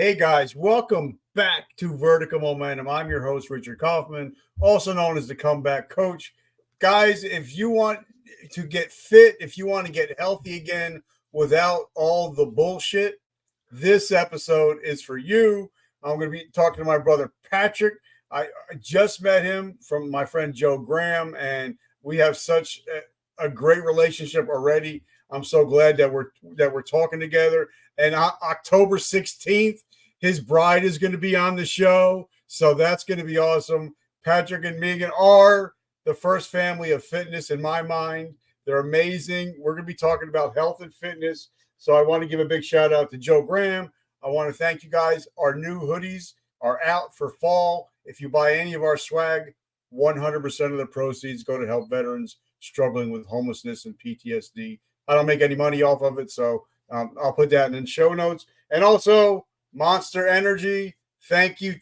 Hey guys, welcome back to Vertical Momentum. I'm your host, Richard Kaufman, also known as the Comeback Coach. Guys, if you want to get fit, if you want to get healthy again without all the bullshit, this episode is for you. I'm going to be talking to my brother Patrick. I just met him from my friend Joe Graham, and we have such a great relationship already. I'm so glad that we're talking together. And October 16th, his bride is going to be on the show. So that's going to be awesome. Patrick and Meagan are the first family of fitness in my mind. They're amazing. We're going to be talking about health and fitness. So I want to give a big shout out to Joe Graham. I want to thank you guys. Our new hoodies are out for fall. If you buy any of our swag, 100% of the proceeds go to help veterans struggling with homelessness and PTSD. I don't make any money off of it, so I'll put that in the show notes. And also, Monster Energy, thank you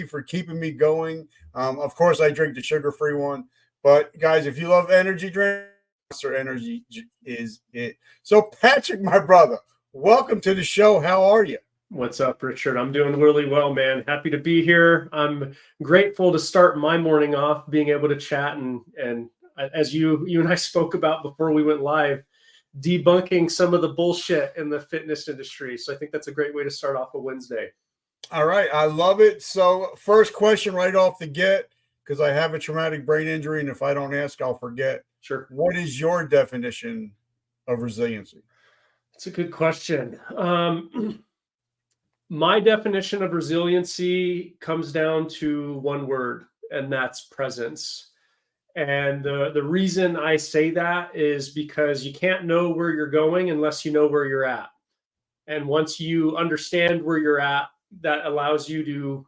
for keeping me going. Of course, I drink the sugar-free one. But, guys, if you love energy drink, Monster Energy is it. So, Patrick, my brother, welcome to the show. How are you? What's up, Richard? I'm doing really well, man. Happy to be here. I'm grateful to start my morning off being able to chat and as you and I spoke about before we went live, debunking some of the bullshit in the fitness industry. So I think that's a great way to start off a Wednesday. All right. I love it. So first question right off the get, because I have a traumatic brain injury, and if I don't ask, I'll forget. Sure. What is your definition of resiliency? That's a good question. My definition of resiliency comes down to one word, and that's presence. And the reason I say that is because you can't know where you're going unless you know where you're at. And once you understand where you're at, that allows you to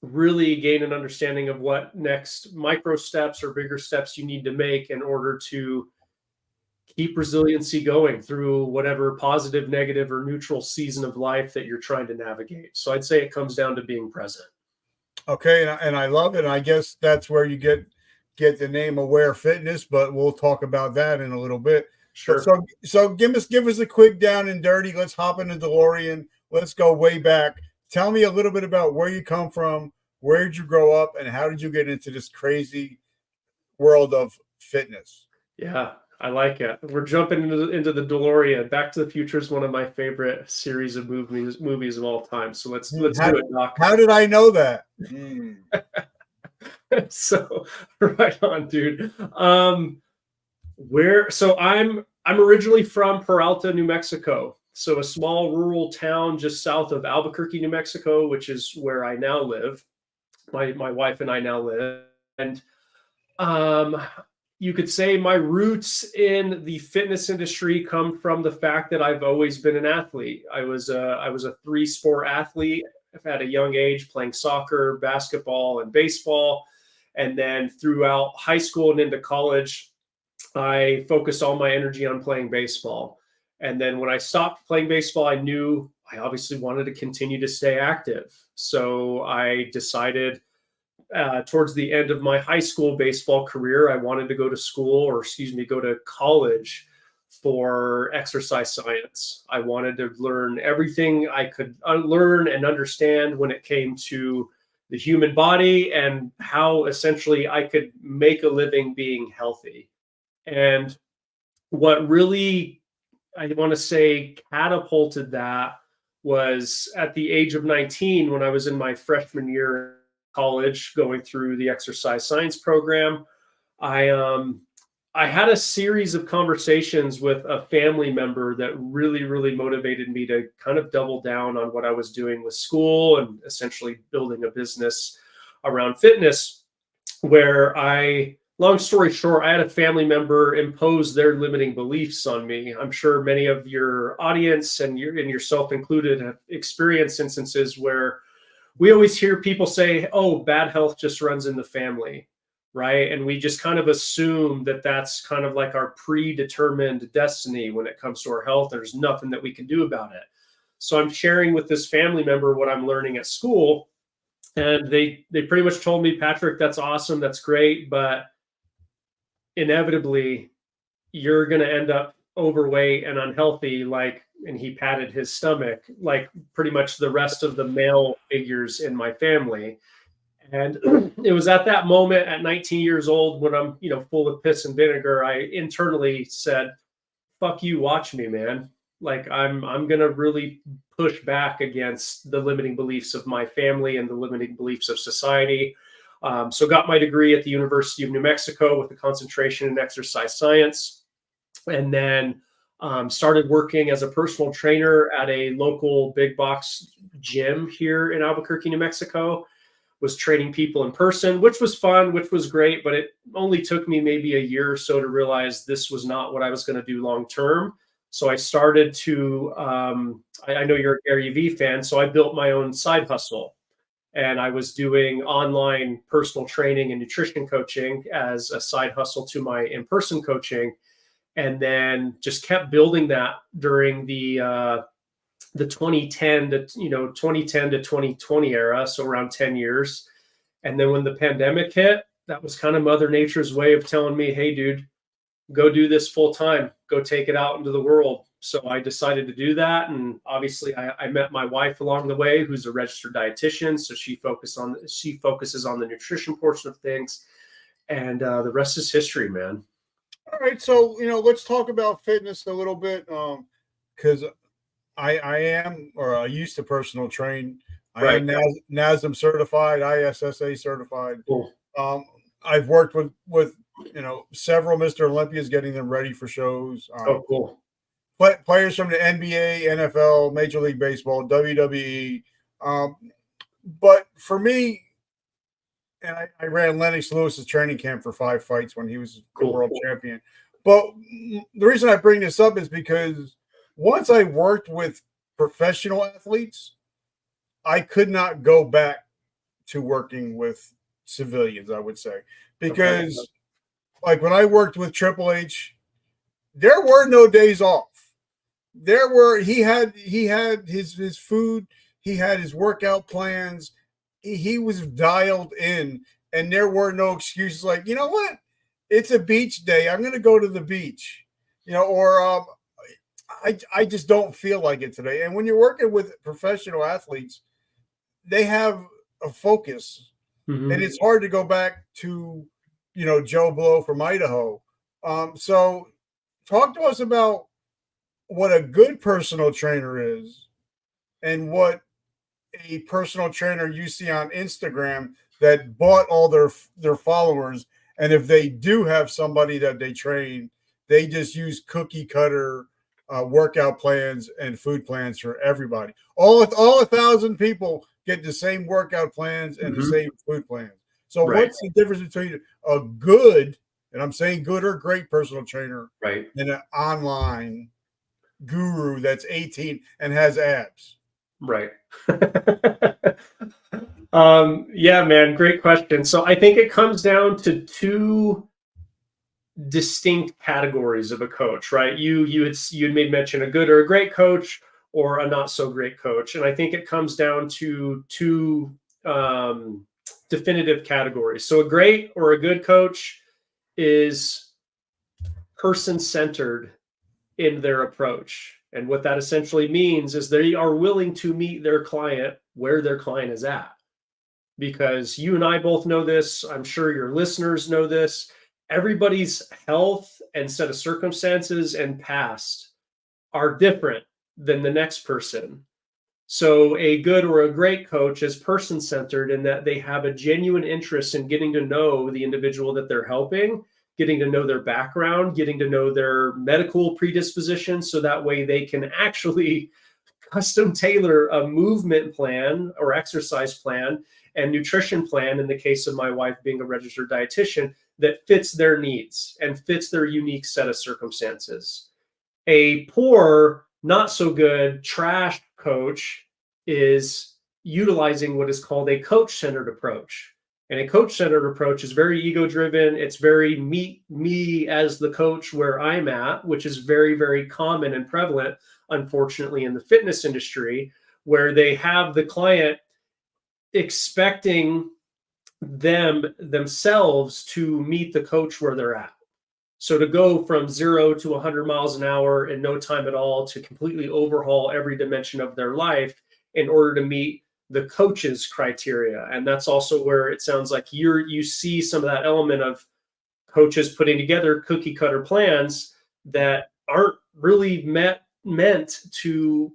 really gain an understanding of what next micro steps or bigger steps you need to make in order to keep resiliency going through whatever positive, negative, or neutral season of life that you're trying to navigate. So I'd say it comes down to being present. Okay, and I love it. And I guess that's where you get the name Aware Fitness, but we'll talk about that in a little bit. Sure. So give us a quick down and dirty. Let's hop in the DeLorean. Let's go way back. Tell me a little bit about where you come from, where did you grow up, and how did you get into this crazy world of fitness? Yeah, I like it. We're jumping into the DeLorean. Back to the Future is one of my favorite series of movies of all time. So let's do it, Doc. How did I know that? So right on, dude. So I'm originally from Peralta, New Mexico. So a small rural town just south of Albuquerque, New Mexico, which is where I now live. My wife and I now live. And you could say my roots in the fitness industry come from the fact that I've always been an athlete. I was a 3-sport athlete at a young age, playing soccer, basketball, and baseball. And then throughout high school and into college, I focused all my energy on playing baseball. And then when I stopped playing baseball, I knew I obviously wanted to continue to stay active. So I decided towards the end of my high school baseball career, I wanted to go to college for exercise science. I wanted to learn everything I could learn and understand when it came to the human body and how essentially I could make a living being healthy. And what really, I want to say, catapulted that was at the age of 19, when I was in my freshman year in college going through the exercise science program. I had a series of conversations with a family member that really, really motivated me to kind of double down on what I was doing with school and essentially building a business around fitness, where long story short, I had a family member impose their limiting beliefs on me. I'm sure many of your audience and yourself included have experienced instances where we always hear people say, oh, bad health just runs in the family. Right. And we just kind of assume that that's kind of like our predetermined destiny when it comes to our health. There's nothing that we can do about it. So I'm sharing with this family member what I'm learning at school. And they pretty much told me, Patrick, that's awesome. That's great. But inevitably, you're going to end up overweight and unhealthy like and he patted his stomach like pretty much the rest of the male figures in my family. And it was at that moment at 19 years old when I'm, full of piss and vinegar, I internally said, fuck you, watch me, man. Like I'm going to really push back against the limiting beliefs of my family and the limiting beliefs of society. So got my degree at the University of New Mexico with a concentration in exercise science. And then started working as a personal trainer at a local big box gym here in Albuquerque, New Mexico. Was training people in person, which was fun, which was great, but it only took me maybe a year or so to realize this was not what I was going to do long term. So I started to, I know you're a Gary Vee fan, so I built my own side hustle. And I was doing online personal training and nutrition coaching as a side hustle to my in-person coaching. And then just kept building that during the 2010 to 2020 era, so around 10 years. And then when the pandemic hit, that was kind of Mother Nature's way of telling me, hey, dude, go do this full time, go take it out into the world. So I decided to do that. And obviously I met my wife along the way, who's a registered dietitian. So she focuses on the nutrition portion of things. And the rest is history, man. All right. So, let's talk about fitness a little bit. Because I used to personal train. I am NASM certified, ISSA certified. Cool. I've worked with several Mr. Olympias, getting them ready for shows. Cool. Players from the NBA, NFL, Major League Baseball, WWE. But for me, and I ran Lennox Lewis's training camp for 5 fights when he was the world champion. But the reason I bring this up is because once I worked with professional athletes, I could not go back to working with civilians, I would say, because like when I worked with Triple H, there were no days off. He had his food, he had his workout plans, he was dialed in, and there were no excuses like, you know what? It's a beach day, I'm going to go to the beach, or I just don't feel like it today. And when you're working with professional athletes, they have a focus, and it's hard to go back to, Joe Blow from Idaho. So talk to us about what a good personal trainer is and what a personal trainer you see on Instagram that bought all their followers. And if they do have somebody that they train, they just use cookie cutter workout plans and food plans for everybody. All 1,000 people get the same workout plans and the same food plans. So what's the difference between a good, and I'm saying good or great personal trainer, and an online guru that's 18 and has abs? Right. Yeah, man, great question. So I think it comes down to 2 distinct categories of a coach, right? You had made mention a good or a great coach or a not so great coach. And I think it comes down to 2 definitive categories. So a great or a good coach is person-centered in their approach. And what that essentially means is they are willing to meet their client where their client is at. Because you and I both know this, I'm sure your listeners know this, everybody's health and set of circumstances and past are different than the next person. So a good or a great coach is person-centered in that they have a genuine interest in getting to know the individual that they're helping, getting to know their background, getting to know their medical predispositions, so that way they can actually custom tailor a movement plan or exercise plan and nutrition plan, in the case of my wife being a registered dietitian, that fits their needs and fits their unique set of circumstances. A poor, not so good, trash coach is utilizing what is called a coach-centered approach. And a coach-centered approach is very ego-driven. It's very me as the coach where I'm at, which is very, very common and prevalent, unfortunately, in the fitness industry, where they have the client expecting themselves to meet the coach where they're at. So to go from 0 to 100 miles an hour in no time at all, to completely overhaul every dimension of their life in order to meet the coach's criteria. And that's also where it sounds like you see some of that element of coaches putting together cookie cutter plans that aren't really meant to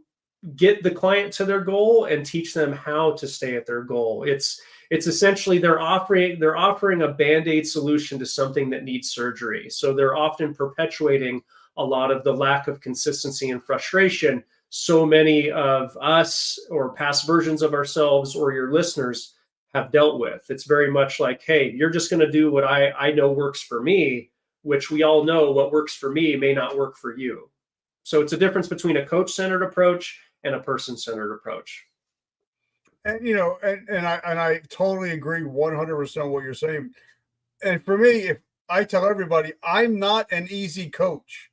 get the client to their goal and teach them how to stay at their goal. It's essentially they're offering a band-aid solution to something that needs surgery. So they're often perpetuating a lot of the lack of consistency and frustration so many of us or past versions of ourselves or your listeners have dealt with. It's very much like, hey, you're just going to do what I know works for me, which we all know what works for me may not work for you. So it's a difference between a coach-centered approach and a person-centered approach. And I totally agree 100% what you're saying. And for me, if I tell everybody, I'm not an easy coach.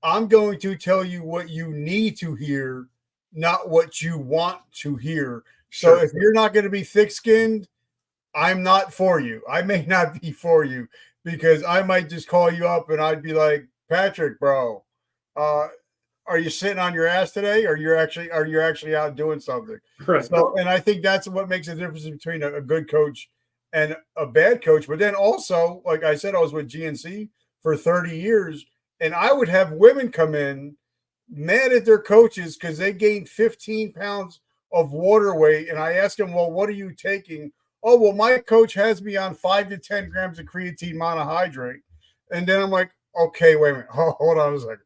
I'm going to tell you what you need to hear, not what you want to hear. So if you're not going to be thick-skinned, I'm not for you. I may not be for you, because I might just call you up and I'd be like, Patrick, bro, are you sitting on your ass today, or are you actually out doing something? Right. So, and I think that's what makes the difference between a good coach and a bad coach. But then also, like I said, I was with GNC for 30 years, and I would have women come in mad at their coaches because they gained 15 pounds of water weight. And I asked them, well, what are you taking? Oh, well, my coach has me on 5 to 10 grams of creatine monohydrate. And then I'm like, okay, wait a minute. Hold on a second.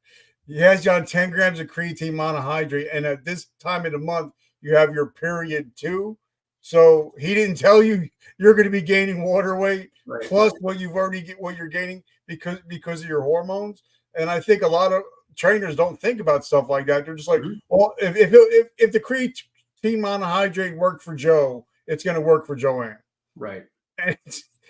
He has you on 10 grams of creatine monohydrate. And at this time of the month, you have your period too. So he didn't tell you you're going to be gaining water weight, right, plus what you're gaining because of your hormones. And I think a lot of trainers don't think about stuff like that. They're just like, well, if the creatine monohydrate worked for Joe, it's going to work for Joanne. Right. And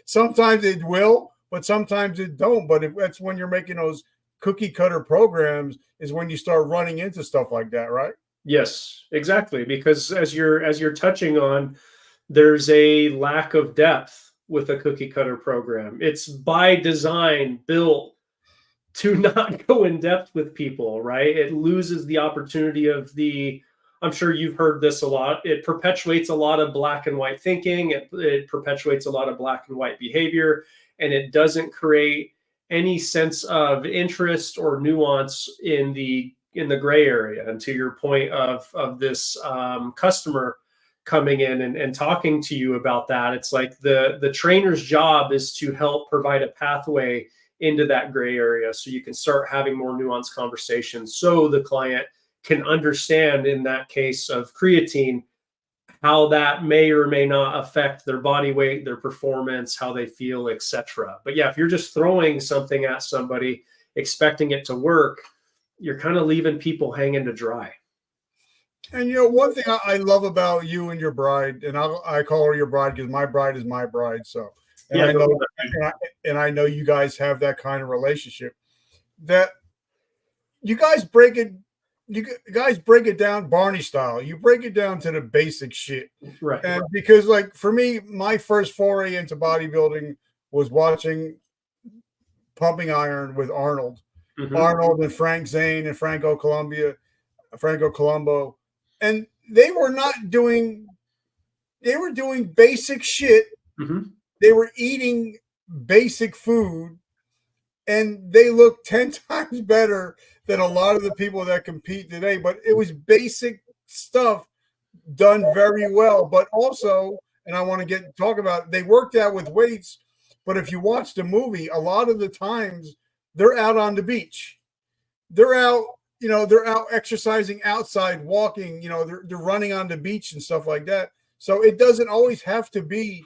sometimes it will, but sometimes it don't. But that's when you're making those cookie cutter programs, is when you start running into stuff like that, right? Yes, exactly. Because as you're touching on, there's a lack of depth with a cookie cutter program. It's by design built to not go in depth with people, right? It loses the opportunity of I'm sure you've heard this a lot. It perpetuates a lot of black and white thinking. It perpetuates a lot of black and white behavior, and it doesn't create any sense of interest or nuance in the gray area. And to your point of this customer coming in and talking to you about that, it's like the trainer's job is to help provide a pathway into that gray area so you can start having more nuanced conversations, so the client can understand, in that case of creatine, how that may or may not affect their body weight, their performance, how they feel, etc. But yeah, if you're just throwing something at somebody expecting it to work, you're kind of leaving people hanging to dry. And one thing I love about you and your bride, and I call her your bride because my bride is my bride. So, and yeah, I know you guys have that kind of relationship, that you guys break it down Barney style. You break it down to the basic shit. Right. And because, like, for me, my first foray into bodybuilding was watching Pumping Iron with Arnold. Mm-hmm. Arnold and Frank Zane and Franco Colombo. And they were doing basic shit. Mm-hmm. They were eating basic food, and they look 10 times better than a lot of the people that compete today. But it was basic stuff done very well. But also, and I want to talk about, they worked out with weights. But if you watch the movie, a lot of the times they're out on the beach. They're out exercising outside, walking, they're running on the beach and stuff like that. So it doesn't always have to be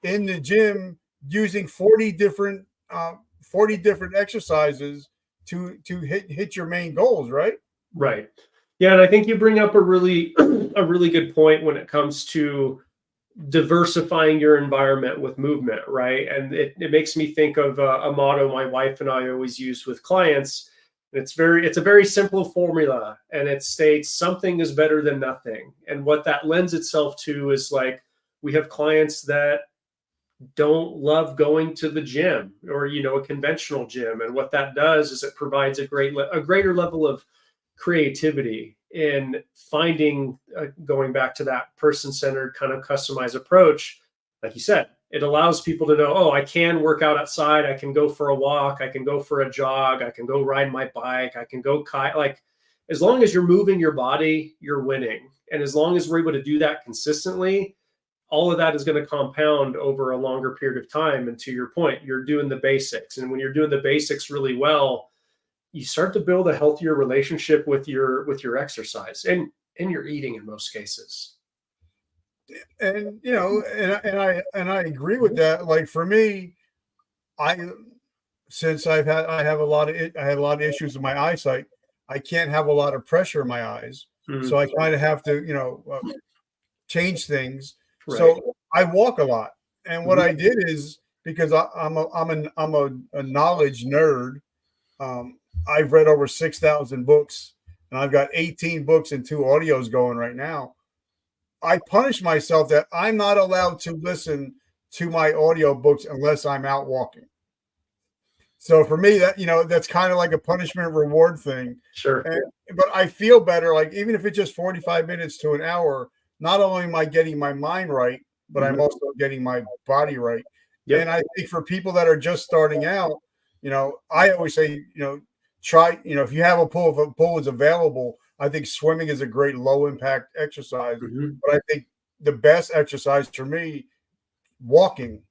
in the gym using 40 different exercises to hit your main goals, right? Right. Yeah, and I think you bring up a really good point when it comes to diversifying your environment with movement, right? And it makes me think of a motto my wife and I always use with clients. It's a very simple formula, and it states something is better than nothing. And what that lends itself to is, like, we have clients that don't love going to the gym or, a conventional gym. And what that does is it provides a greater level of creativity in finding, going back to that person-centered kind of customized approach. Like you said, it allows people to know, oh, I can work out outside. I can go for a walk. I can go for a jog. I can go ride my bike. I can go kayak. Like, as long as you're moving your body, you're winning. And as long as we're able to do that consistently, all of that is going to compound over a longer period of time. And to your point, you're doing the basics. And when you're doing the basics really well, you start to build a healthier relationship with your exercise and your eating in most cases. And I agree with that. Like for me, since I have a lot of issues with my eyesight, I can't have a lot of pressure in my eyes. So I kind of have to, change things. Right. So I walk a lot. And what I did is, because I'm a knowledge nerd, I've read over 6,000 books, and I've got 18 books and 2 audios going right now. I punish myself that I'm not allowed to listen to my audio books unless I'm out walking. So for me, that, that's kind of like a punishment reward thing. Sure. But I feel better, like even if it's just 45 minutes to an hour, not only am I getting my mind right, but I'm also getting my body right. Yep. And I think for people that are just starting out, I always say, try, if you have a pool, if a pool is available, I think swimming is a great low impact exercise. But I think the best exercise for me, walking,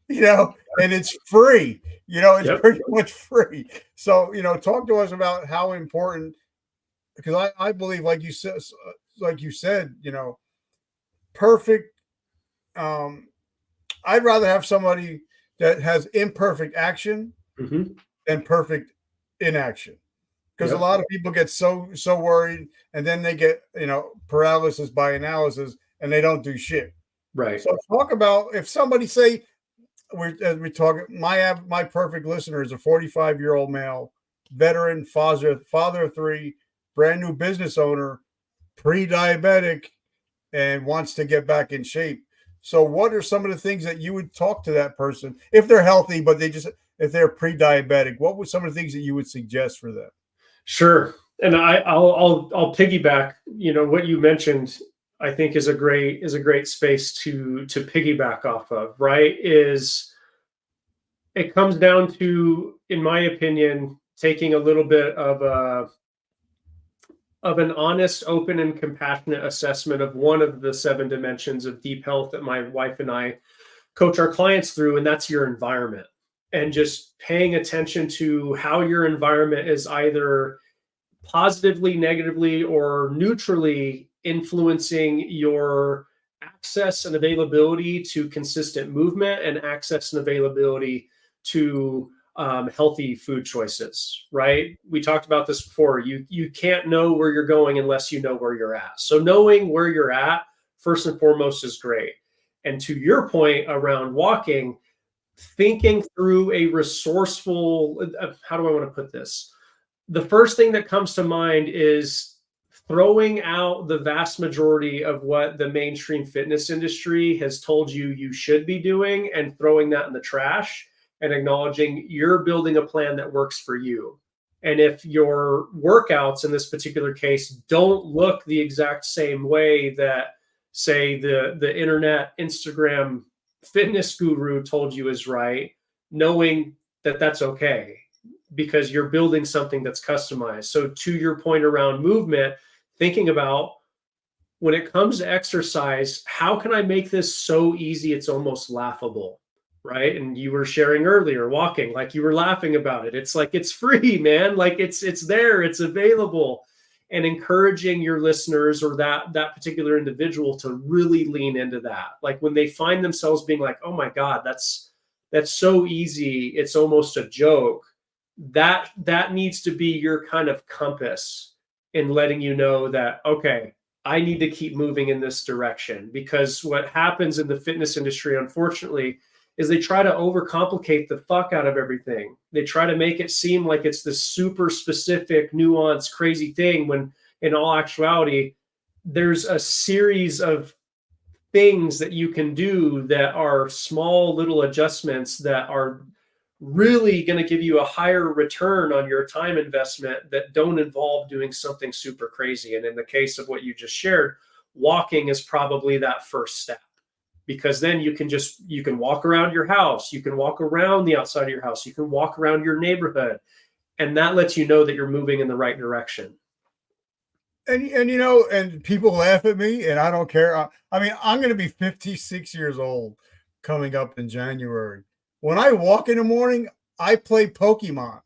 and it's free, it's pretty much free. So, talk to us about how important, because I believe, like you said, perfect. I'd rather have somebody that has imperfect action than perfect inaction. Because a lot of people get so worried, and then they get, paralysis by analysis, and they don't do shit. Right. So talk about, if somebody say, we talk, my perfect listener is a 45-year-old male, veteran, father of 3, brand new business owner, pre-diabetic, and wants to get back in shape. So what are some of the things that you would talk to that person if they're healthy, but if they're pre-diabetic? What were some of the things that you would suggest for them? Sure. And I'll piggyback, what you mentioned, I think is a great space to piggyback off of, right? Is it comes down to, in my opinion, taking a little bit of an honest, open, and compassionate assessment of one of the 7 dimensions of deep health that my wife and I coach our clients through, and that's your environment. And just paying attention to how your environment is either positively, negatively, or neutrally influencing your access and availability to consistent movement and access and availability to healthy food choices, right? We talked about this before. You can't know where you're going unless you know where you're at. So knowing where you're at, first and foremost, is great. And to your point around walking, thinking through a resourceful, how do I want to put this? The first thing that comes to mind is throwing out the vast majority of what the mainstream fitness industry has told you should be doing, and throwing that in the trash, and acknowledging you're building a plan that works for you. And if your workouts in this particular case don't look the exact same way that, say, the internet, Instagram fitness guru told you is right, knowing that that's okay, because you're building something that's customized. So to your point around movement, thinking about, when it comes to exercise, how can I make this so easy it's almost laughable, right? And you were sharing earlier, walking, like you were laughing about it. It's like, it's free, man. Like it's there, it's available. And encouraging your listeners or that particular individual to really lean into that. Like when they find themselves being like, oh my God, that's so easy, it's almost a joke. That needs to be your kind of compass in letting you know that, okay, I need to keep moving in this direction. Because what happens in the fitness industry, unfortunately, is they try to overcomplicate the fuck out of everything. They try to make it seem like it's this super specific, nuanced, crazy thing, when in all actuality, there's a series of things that you can do that are small little adjustments that are really going to give you a higher return on your time investment that don't involve doing something super crazy. And in the case of what you just shared, walking is probably that first step, because then you can walk around your house, you can walk around the outside of your house, you can walk around your neighborhood, and that lets you know that you're moving in the right direction. And and people laugh at me, and I don't care. I mean, I'm going to be 56 years old coming up in January. When I walk in the morning, I play Pokemon.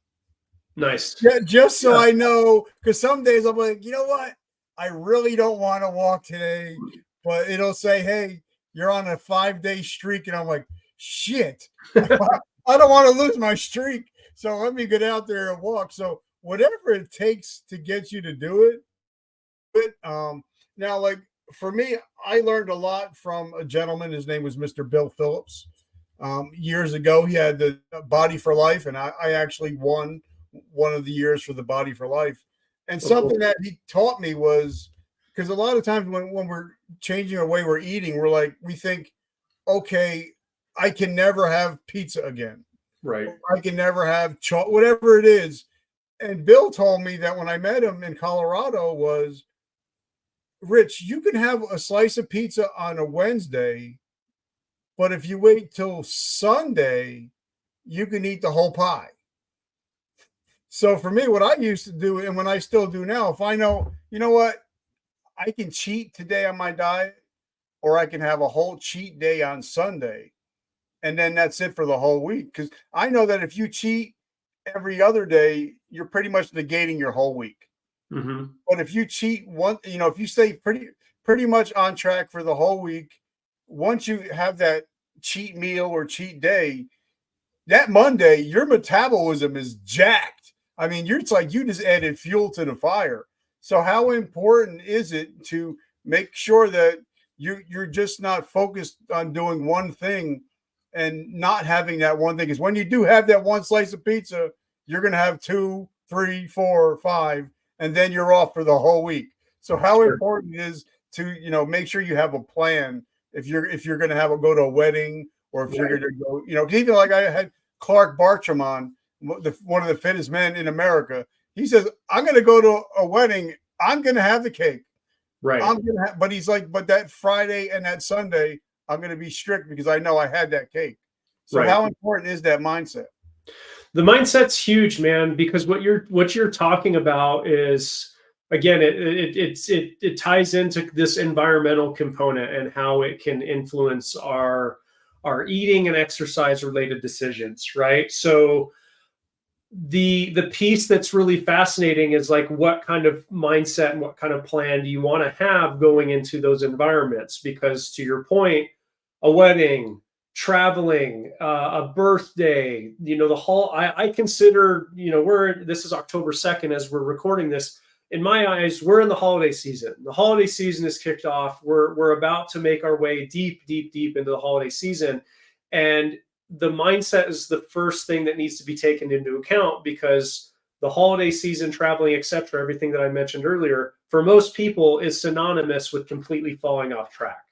Nice. Yeah, just so I know, because some days I'm like, you know what? I really don't want to walk today, but it'll say, hey, you're on a 5-day streak. And I'm like, shit, I don't want to lose my streak. So let me get out there and walk. So whatever it takes to get you to do it. Now, like for me, I learned a lot from a gentleman. His name was Mr. Bill Phillips. Years ago, he had the Body for Life, and I actually won one of the years for the Body for Life. And something that he taught me was, because a lot of times when we're changing the way we're eating, we think, okay, I can never have pizza again. Right. I can never have whatever it is. And Bill told me that when I met him in Colorado was, Rich, you can have a slice of pizza on a Wednesday, but if you wait till Sunday, you can eat the whole pie. So for me, what I used to do, and what I still do now, if I know, you know what, I can cheat today on my diet, or I can have a whole cheat day on Sunday, and then that's it for the whole week. Because I know that if you cheat every other day, you're pretty much negating your whole week. Mm-hmm. But if you cheat if you stay pretty much on track for the whole week, once you have that cheat meal or cheat day, that Monday, your metabolism is jacked. I mean, it's like you just added fuel to the fire. So how important is it to make sure that you're just not focused on doing one thing and not having that one thing? Because when you do have that one slice of pizza, you're going to have 2, 3, 4, 5, and then you're off for the whole week. So how important it is to, make sure you have a plan if you're going to go to a wedding, or if you're going to go, even like I had Clark Bartram on, one of the fittest men in America. He says, I'm going to go to a wedding. I'm going to have the cake. Right. But he's like, but that Friday and that Sunday, I'm going to be strict because I know I had that cake. So how important is that mindset? The mindset's huge, man, because what you're talking about is, again, it ties into this environmental component and how it can influence our eating and exercise related decisions, right? So the piece that's really fascinating is like, what kind of mindset and what kind of plan do you want to have going into those environments? Because to your point, a wedding, traveling, a birthday, I consider, this is October 2nd as we're recording this. In my eyes, we're in the holiday season. The holiday season is kicked off. We're about to make our way deep into the holiday season. And the mindset is the first thing that needs to be taken into account, because the holiday season, traveling, etc., everything that I mentioned earlier, for most people is synonymous with completely falling off track.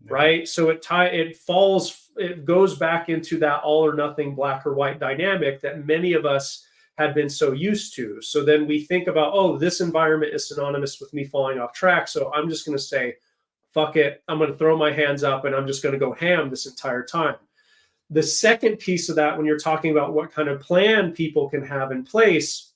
Right. So it goes back into that all or nothing, black or white dynamic that many of us had been so used to. So then we think about, oh, this environment is synonymous with me falling off track. So I'm just going to say, fuck it. I'm going to throw my hands up and I'm just going to go ham this entire time. The second piece of that, when you're talking about what kind of plan people can have in place,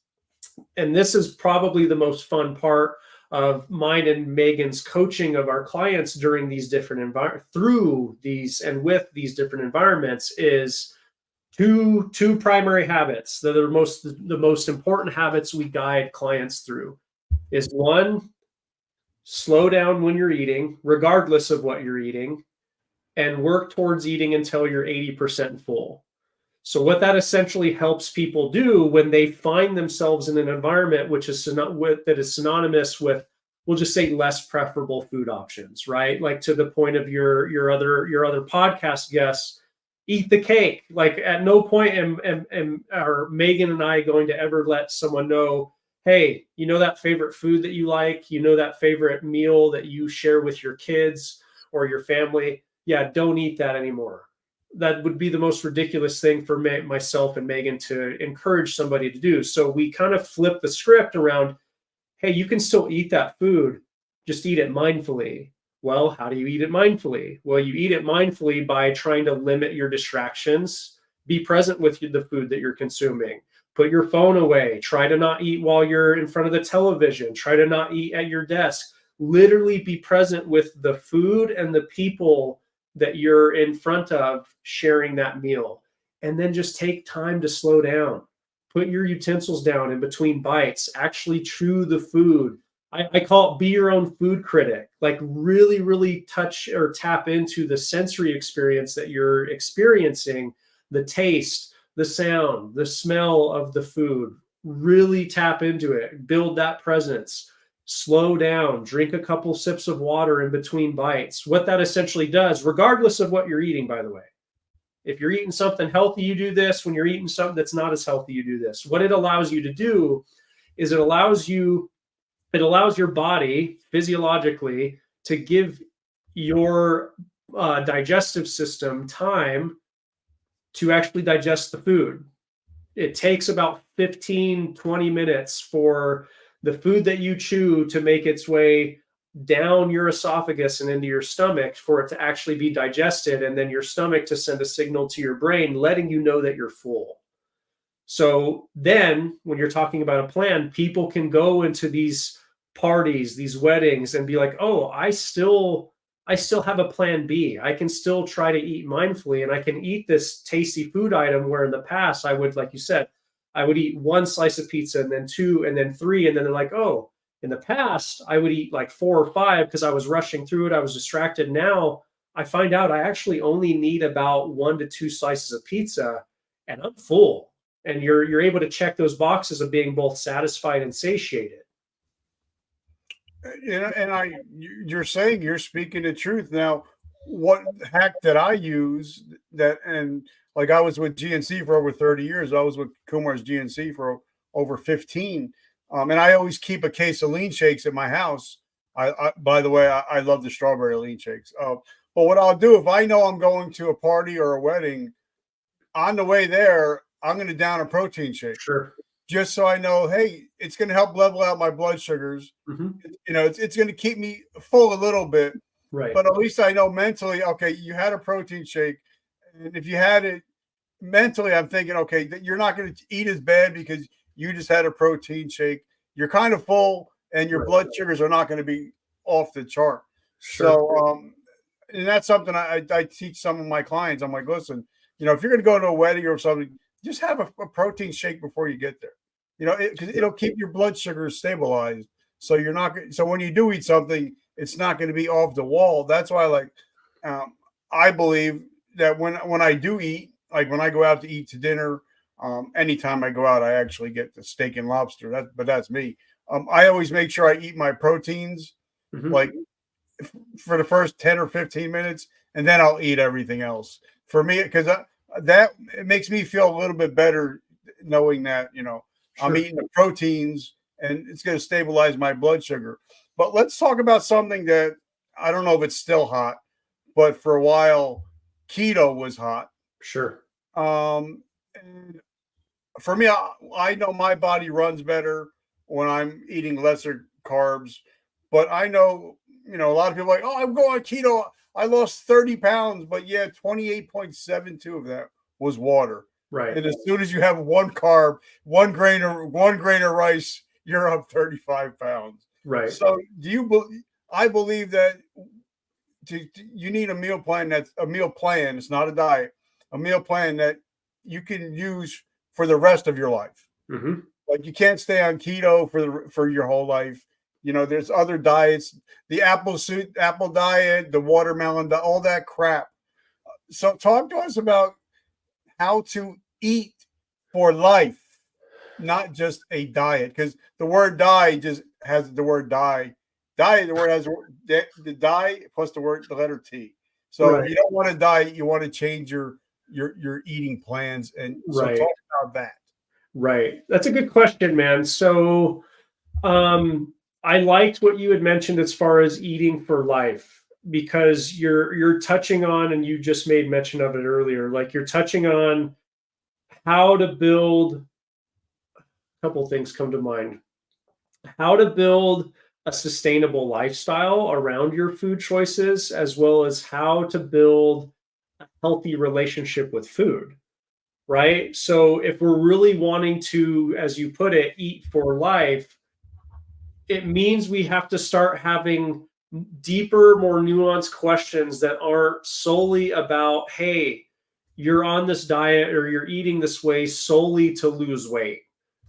and this is probably the most fun part of mine and Meagan's coaching of our clients during these different through these and with these different environments, is two primary habits that are the most important habits we guide clients through. Is one, slow down when you're eating, regardless of what you're eating, and work towards eating until you're 80% full. So what that essentially helps people do when they find themselves in an environment that is synonymous with, we'll just say, less preferable food options, right? Like to the point of your other podcast guests, eat the cake. Like at no point are Meagan and I going to ever let someone know, hey, that favorite food that you like, that favorite meal that you share with your kids, or your family, yeah, don't eat that anymore. That would be the most ridiculous thing for myself and Megan to encourage somebody to do. So we kind of flip the script around. Hey, you can still eat that food, just eat it mindfully. Well, how do you eat it mindfully? Well, you eat it mindfully by trying to limit your distractions. Be present with the food that you're consuming. Put your phone away. Try to not eat while you're in front of the television. Try to not eat at your desk. Literally be present with the food and the people that you're in front of sharing that meal. And then just take time to slow down. Put your utensils down in between bites. Actually chew the food. I call it be your own food critic. Like really, really touch or tap into the sensory experience that you're experiencing, the taste, the sound, the smell of the food. Really tap into it. Build that presence. Slow down. Drink a couple sips of water in between bites. What that essentially does, regardless of what you're eating, by the way. If you're eating something healthy, you do this. When you're eating something that's not as healthy, you do this. What it allows you to do is it allows your body physiologically to give your digestive system time to actually digest the food. It takes about 15, 20 minutes for the food that you chew to make its way down your esophagus and into your stomach for it to actually be digested, and then your stomach to send a signal to your brain letting you know that you're full. So then when you're talking about a plan, people can go into these parties, these weddings, and be like, oh, I still have a plan B. I can still try to eat mindfully, and I can eat this tasty food item where in the past I would, like you said, I would eat one slice of pizza and then two and then three. And then they're like, oh, in the past I would eat like 4 or 5 because I was rushing through it. I was distracted. Now I find out I actually only need about 1 to 2 slices of pizza and I'm full. And you're able to check those boxes of being both satisfied and satiated. And you're saying you're speaking the truth. Now, what hack that I use that, and like I was with GNC for over 30 years. I was with Kumar's GNC for over 15. And I always keep a case of lean shakes at my house. By the way, I love the strawberry lean shakes. But what I'll do if I know I'm going to a party or a wedding, on the way there, I'm going to down a protein shake. Sure. Just so I know, hey, it's going to help level out my blood sugars. Mm-hmm. It's going to keep me full a little bit. Right. But at least I know mentally, okay, you had a protein shake. And if you had it mentally, I'm thinking, okay, that you're not going to eat as bad because you just had a protein shake. You're kind of full and your blood sugars are not going to be off the chart. Sure. So, and that's something I teach some of my clients. I'm like, listen, if you're going to go to a wedding or something, just have a protein shake before you get there. Because it'll keep your blood sugar stabilized. So you're not. So when you do eat something, it's not going to be off the wall. That's why, I believe that when I do eat, like when I go out to eat to dinner, anytime I go out, I actually get the steak and lobster. But that's me. I always make sure I eat my proteins, like for the first 10 or 15 minutes, and then I'll eat everything else. For me, because that it makes me feel a little bit better knowing that I'm eating the proteins and it's going to stabilize my blood sugar. But let's talk about something that I don't know if it's still hot, but for a while keto was hot. Sure. And for me, I know my body runs better when I'm eating lesser carbs, but I know a lot of people are like, oh, I'm going keto. I lost 30 pounds, but 28.72 of that was water. Right. And as soon as you have one carb, one grain of rice, you're up 35 pounds. Right. So I believe that you need a meal plan that's a meal plan. It's not a diet, a meal plan that you can use for the rest of your life. Mm-hmm. Like you can't stay on keto for your whole life. There's other diets, the apple diet, the watermelon, all that crap. So talk to us about how to eat for life, not just a diet. Because the word die just has the word die. Die, the word has the die plus the letter T. So if you don't want to diet, you want to change your eating plans. And so talk about that. Right. That's a good question, man. So I liked what you had mentioned as far as eating for life. because you're touching on, and you just made mention of it earlier, like you're touching on how to build. A couple things come to mind. How to build a sustainable lifestyle around your food choices, as well as how to build a healthy relationship with food, right? So if we're really wanting to, as you put it, eat for life, it means we have to start having deeper, more nuanced questions that aren't solely about, hey, you're on this diet or you're eating this way solely to lose weight.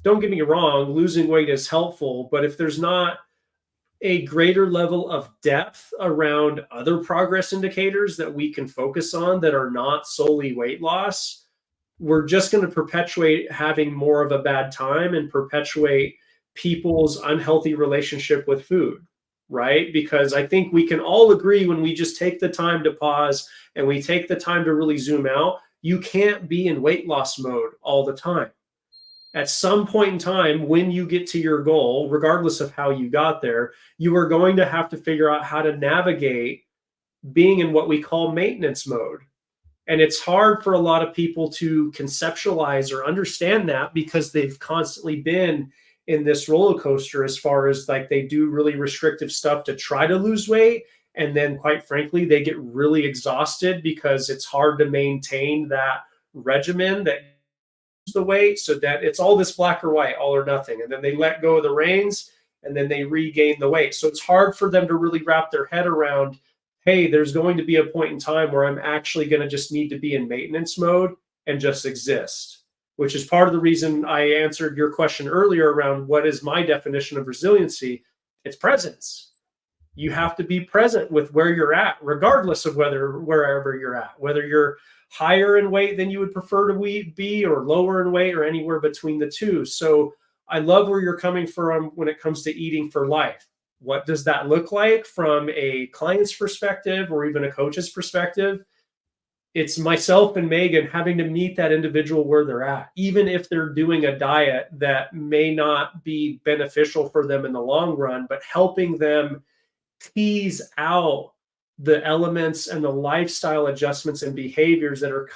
Don't get me wrong, losing weight is helpful, but if there's not a greater level of depth around other progress indicators that we can focus on that are not solely weight loss, we're just going to perpetuate having more of a bad time and perpetuate people's unhealthy relationship with food, right? Because I think we can all agree, when we just take the time to pause and we take the time to really zoom out, you can't be in weight loss mode all the time. At some point in time, when you get to your goal, regardless of how you got there, you are going to have to figure out how to navigate being in what we call maintenance mode. And it's hard for a lot of people to conceptualize or understand that, because they've constantly been in this roller coaster, as far as like they do really restrictive stuff to try to lose weight. And then quite frankly, they get really exhausted because it's hard to maintain that regimen that the weight, so that it's all this black or white, all or nothing. And then they let go of the reins and then they regain the weight. So it's hard for them to really wrap their head around, hey, there's going to be a point in time where I'm actually going to just need to be in maintenance mode and just exist, which is part of the reason I answered your question earlier around what is my definition of resiliency. It's presence. You have to be present with where you're at, regardless of wherever you're at, whether you're higher in weight than you would prefer to be, or lower in weight, or anywhere between the two. So I love where you're coming from when it comes to eating for life. What does that look like from a client's perspective or even a coach's perspective? It's myself and Meagan having to meet that individual where they're at, even if they're doing a diet that may not be beneficial for them in the long run, but helping them tease out the elements and the lifestyle adjustments and behaviors that are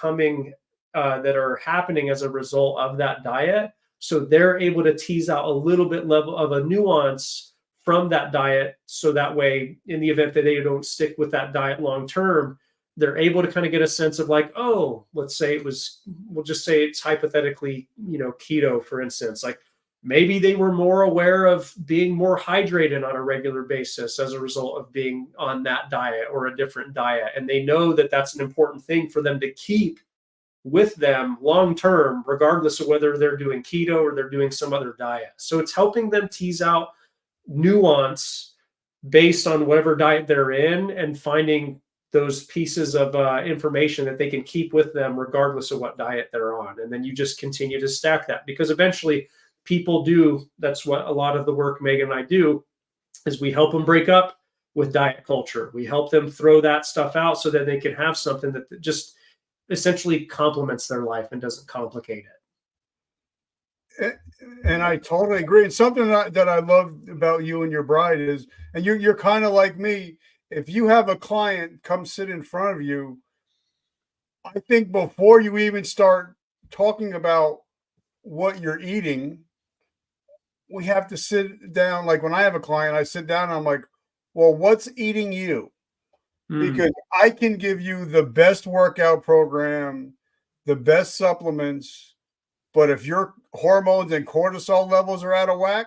that are happening as a result of that diet. So they're able to tease out a little bit level of a nuance from that diet. So that way, in the event that they don't stick with that diet long term, they're able to kind of get a sense of like, oh, let's say we'll just say it's hypothetically, keto, for instance. Like, maybe they were more aware of being more hydrated on a regular basis as a result of being on that diet or a different diet. And they know that that's an important thing for them to keep with them long term, regardless of whether they're doing keto or they're doing some other diet. So it's helping them tease out nuance based on whatever diet they're in, and finding those pieces of information that they can keep with them regardless of what diet they're on. And then you just continue to stack that, because eventually people do. That's what a lot of the work Meagan and I do, is we help them break up with diet culture. We help them throw that stuff out so that they can have something that just essentially complements their life and doesn't complicate it. And I totally agree. And something that I love about you and your bride is, and you're kind of like me, if you have a client come sit in front of you, I think before you even start talking about what you're eating, we have to sit down. Like when I have a client, I sit down and I'm like, well, what's eating you? Because I can give you the best workout program, the best supplements, but if your hormones and cortisol levels are out of whack,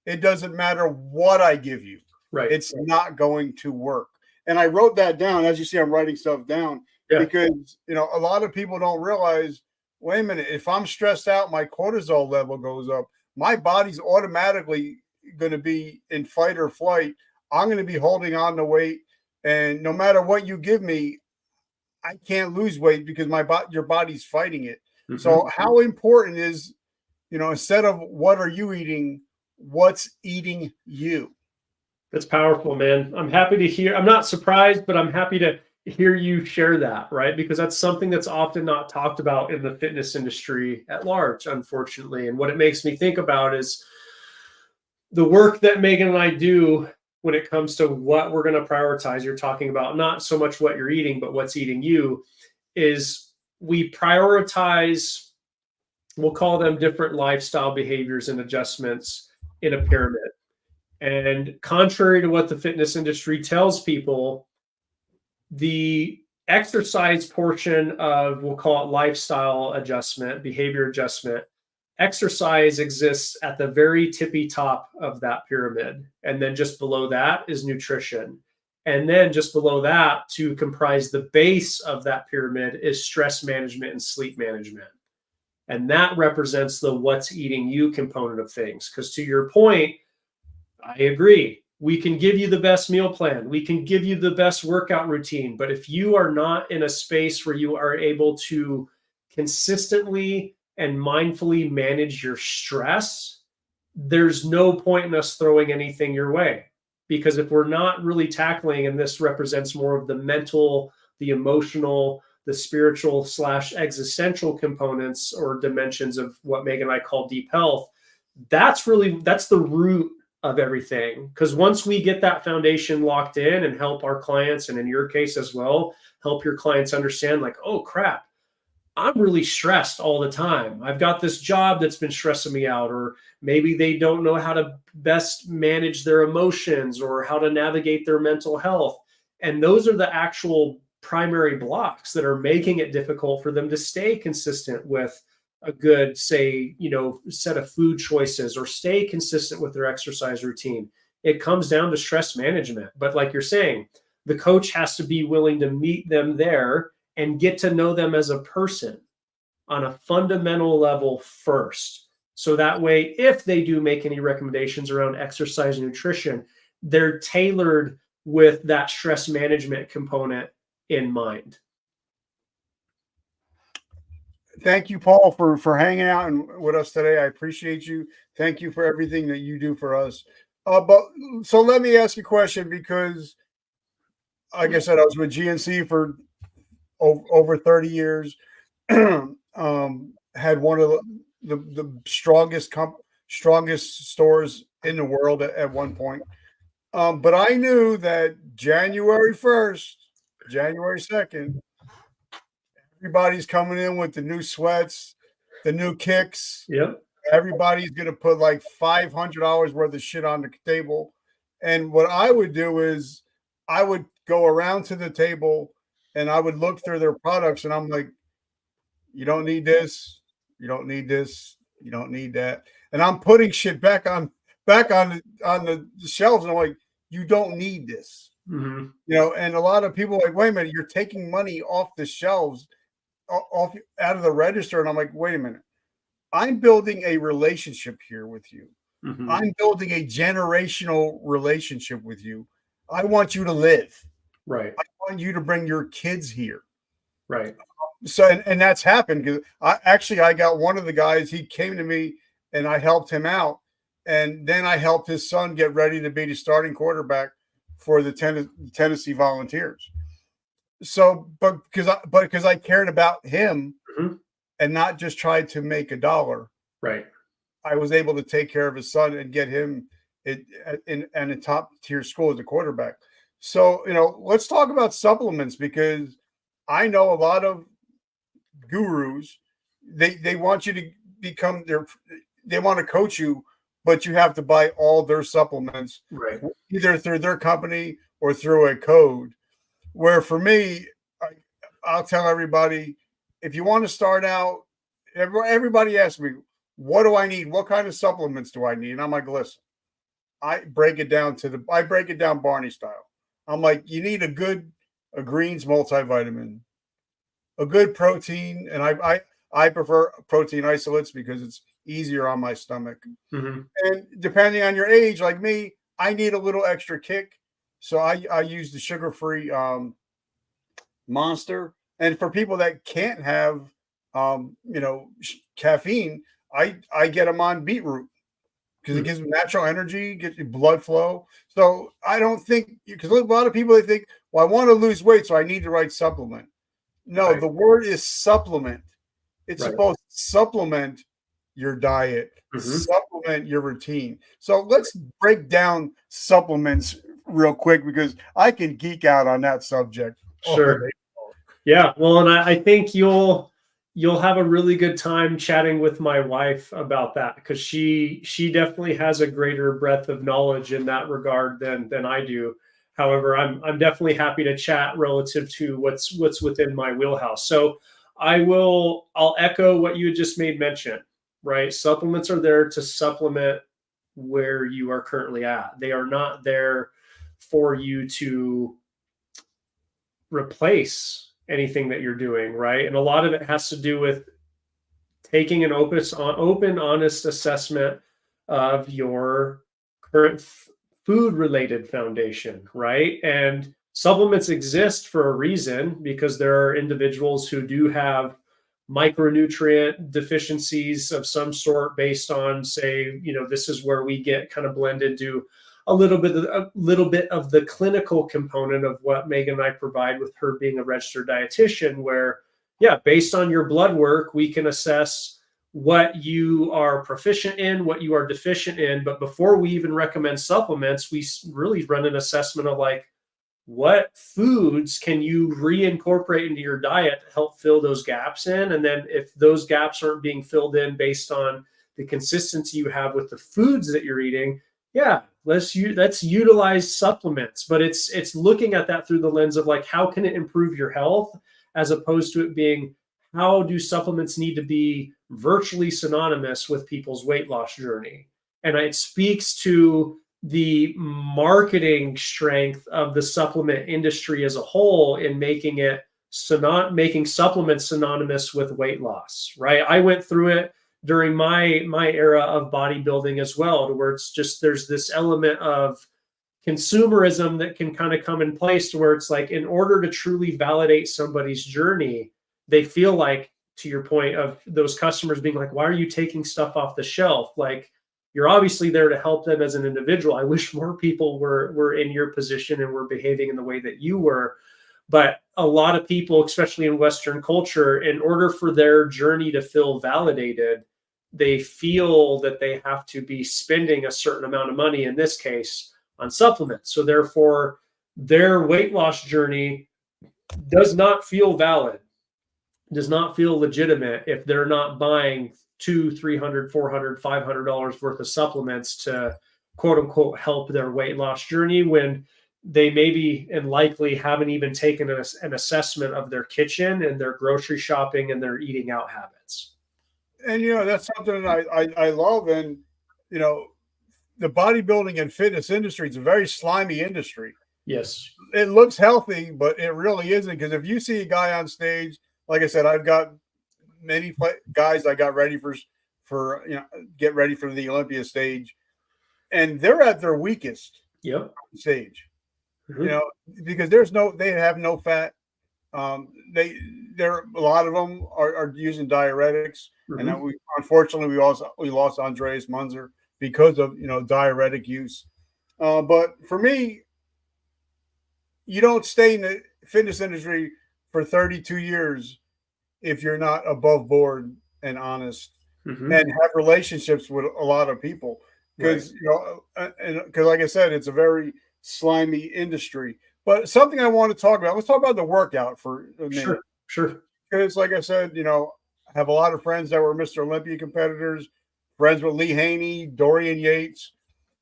it doesn't matter what I give you. Right. It's not going to work. And I wrote that down. As you see, I'm writing stuff down because, a lot of people don't realize, wait a minute, if I'm stressed out, my cortisol level goes up. My body's automatically going to be in fight or flight. I'm going to be holding on to weight. And no matter what you give me, I can't lose weight because your body's fighting it. Mm-hmm. So how important is, instead of what are you eating, what's eating you? That's powerful, man. I'm happy to hear. I'm not surprised, but I'm happy to hear you share that, right? Because that's something that's often not talked about in the fitness industry at large, unfortunately. And what it makes me think about is the work that Meagan and I do when it comes to what we're going to prioritize, you're talking about not so much what you're eating, but what's eating you, is we prioritize, we'll call them different lifestyle behaviors and adjustments in a pyramid. And contrary to what the fitness industry tells people, the exercise portion of, we'll call it lifestyle adjustment, behavior adjustment, exercise exists at the very tippy top of that pyramid. And then just below that is nutrition. And then just below that, to comprise the base of that pyramid, is stress management and sleep management. And that represents the what's eating you component of things. Because to your point, I agree. We can give you the best meal plan. We can give you the best workout routine. But if you are not in a space where you are able to consistently and mindfully manage your stress, there's no point in us throwing anything your way. Because if we're not really tackling, and this represents more of the mental, the emotional, the spiritual / existential components or dimensions of what Meagan and I call deep health, that's the root of everything. Because once we get that foundation locked in and help our clients, and in your case as well, help your clients understand, like, oh crap, I'm really stressed all the time. I've got this job that's been stressing me out, or maybe they don't know how to best manage their emotions or how to navigate their mental health. And those are the actual primary blocks that are making it difficult for them to stay consistent with a good, say, set of food choices, or stay consistent with their exercise routine. It comes down to stress management. But like you're saying, the coach has to be willing to meet them there and get to know them as a person on a fundamental level first. So that way, if they do make any recommendations around exercise and nutrition, they're tailored with that stress management component in mind. Thank you, Paul, for hanging out with us today. I appreciate you. Thank you for everything that you do for us. So let me ask you a question, because, like I said, I was with GNC for over 30 years. Had one of the strongest stores in the world at one point. But I knew that January 1st, January 2nd, everybody's coming in with the new sweats, the new kicks. Yep. Everybody's going to put like $500 worth of shit on the table. And what I would do is I would go around to the table and I would look through their products, and I'm like, you don't need this. You don't need this. You don't need that. And I'm putting shit back on the shelves. And I'm like, you don't need this. Mm-hmm. And a lot of people are like, wait a minute, you're taking money off the shelves, off out of the register. And I'm like, wait a minute. I'm building a relationship here with you. Mm-hmm. I'm building a generational relationship with you. I want you to live. Right. I want you to bring your kids here. Right. So, and that's happened, because I got one of the guys, he came to me and I helped him out. And then I helped his son get ready to be the starting quarterback for the Tennessee Volunteers. So, but because I cared about him, mm-hmm. and not just tried to make a dollar. Right. I was able to take care of his son and get him in a top tier school as a quarterback. So, let's talk about supplements, because I know a lot of gurus, they want you to become they want to coach you, but you have to buy all their supplements, right, either through their company or through a code. Where for me, I'll tell everybody, if you want to start out, everybody asks me, what do I need? What kind of supplements do I need? And I'm like, listen, I break it down Barney style. I'm like, you need a greens multivitamin, a good protein, and I prefer protein isolates because it's easier on my stomach. Mm-hmm. And depending on your age, like me, I need a little extra kick, so I use the sugar-free Monster. And for people that can't have caffeine, I get them on beetroot, because it gives them natural energy, gets you blood flow. So I don't think, because a lot of people, they think, well, I want to lose weight, so I need the right supplement. No, right. The word is supplement. It's right. Supposed to supplement your diet, supplement your routine. So let's break down supplements real quick because I can geek out on that subject. Sure. Yeah. Well, and I think you'll have a really good time chatting with my wife about that, because she definitely has a greater breadth of knowledge in that regard than I do. However, I'm definitely happy to chat relative to what's within my wheelhouse. So I'll echo what you had just made mention, right? Supplements are there to supplement where you are currently at. They are not there for you to replace anything that you're doing, right? And a lot of it has to do with taking an open, honest assessment of your current food related foundation, right? And supplements exist for a reason, because there are individuals who do have micronutrient deficiencies of some sort based on, say, this is where we get kind of blended to a little bit of the clinical component of what Meagan and I provide, with her being a registered dietitian, where, yeah, based on your blood work, we can assess what you are proficient in, what you are deficient in. But before we even recommend supplements, we really run an assessment of like, what foods can you reincorporate into your diet to help fill those gaps in? And then if those gaps aren't being filled in based on the consistency you have with the foods that you're eating, yeah, let's utilize supplements. But it's looking at that through the lens of like, how can it improve your health, as opposed to it being, how do supplements need to be virtually synonymous with people's weight loss journey? And it speaks to the marketing strength of the supplement industry as a whole in making supplements synonymous with weight loss, right? I went through it during my era of bodybuilding as well, to where it's just, there's this element of consumerism that can kind of come in place, to where it's like, in order to truly validate somebody's journey, they feel like, to your point of those customers being like, why are you taking stuff off the shelf? Like, you're obviously there to help them as an individual. I wish more people were in your position and were behaving in the way that you were. But a lot of people, especially in Western culture, in order for their journey to feel validated, they feel that they have to be spending a certain amount of money, in this case, on supplements. So therefore, their weight loss journey does not feel valid, does not feel legitimate, if they're not buying $200, $300, $400, $500 worth of supplements to quote unquote help their weight loss journey, when they maybe and likely haven't even taken an assessment of their kitchen and their grocery shopping and their eating out habits. And that's something I love. And the bodybuilding and fitness industry is a very slimy industry. Yes, it looks healthy, but it really isn't. Because if you see a guy on stage, like I said, I've got many guys I got ready for get ready for the Olympia stage, and they're at their weakest stage. Mm-hmm. Because they have no fat. A lot of them are using diuretics, mm-hmm. And unfortunately we lost Andreas Munzer because of diuretic use. But for me, you don't stay in the fitness industry for 32 years if you're not above board and honest, mm-hmm. and have relationships with a lot of people. Because because like I said, it's a very slimy industry. But something I want to talk about, let's talk about the workout for a minute. Sure. Because like I said, I have a lot of friends that were Mr. Olympia competitors, friends with Lee Haney, Dorian Yates.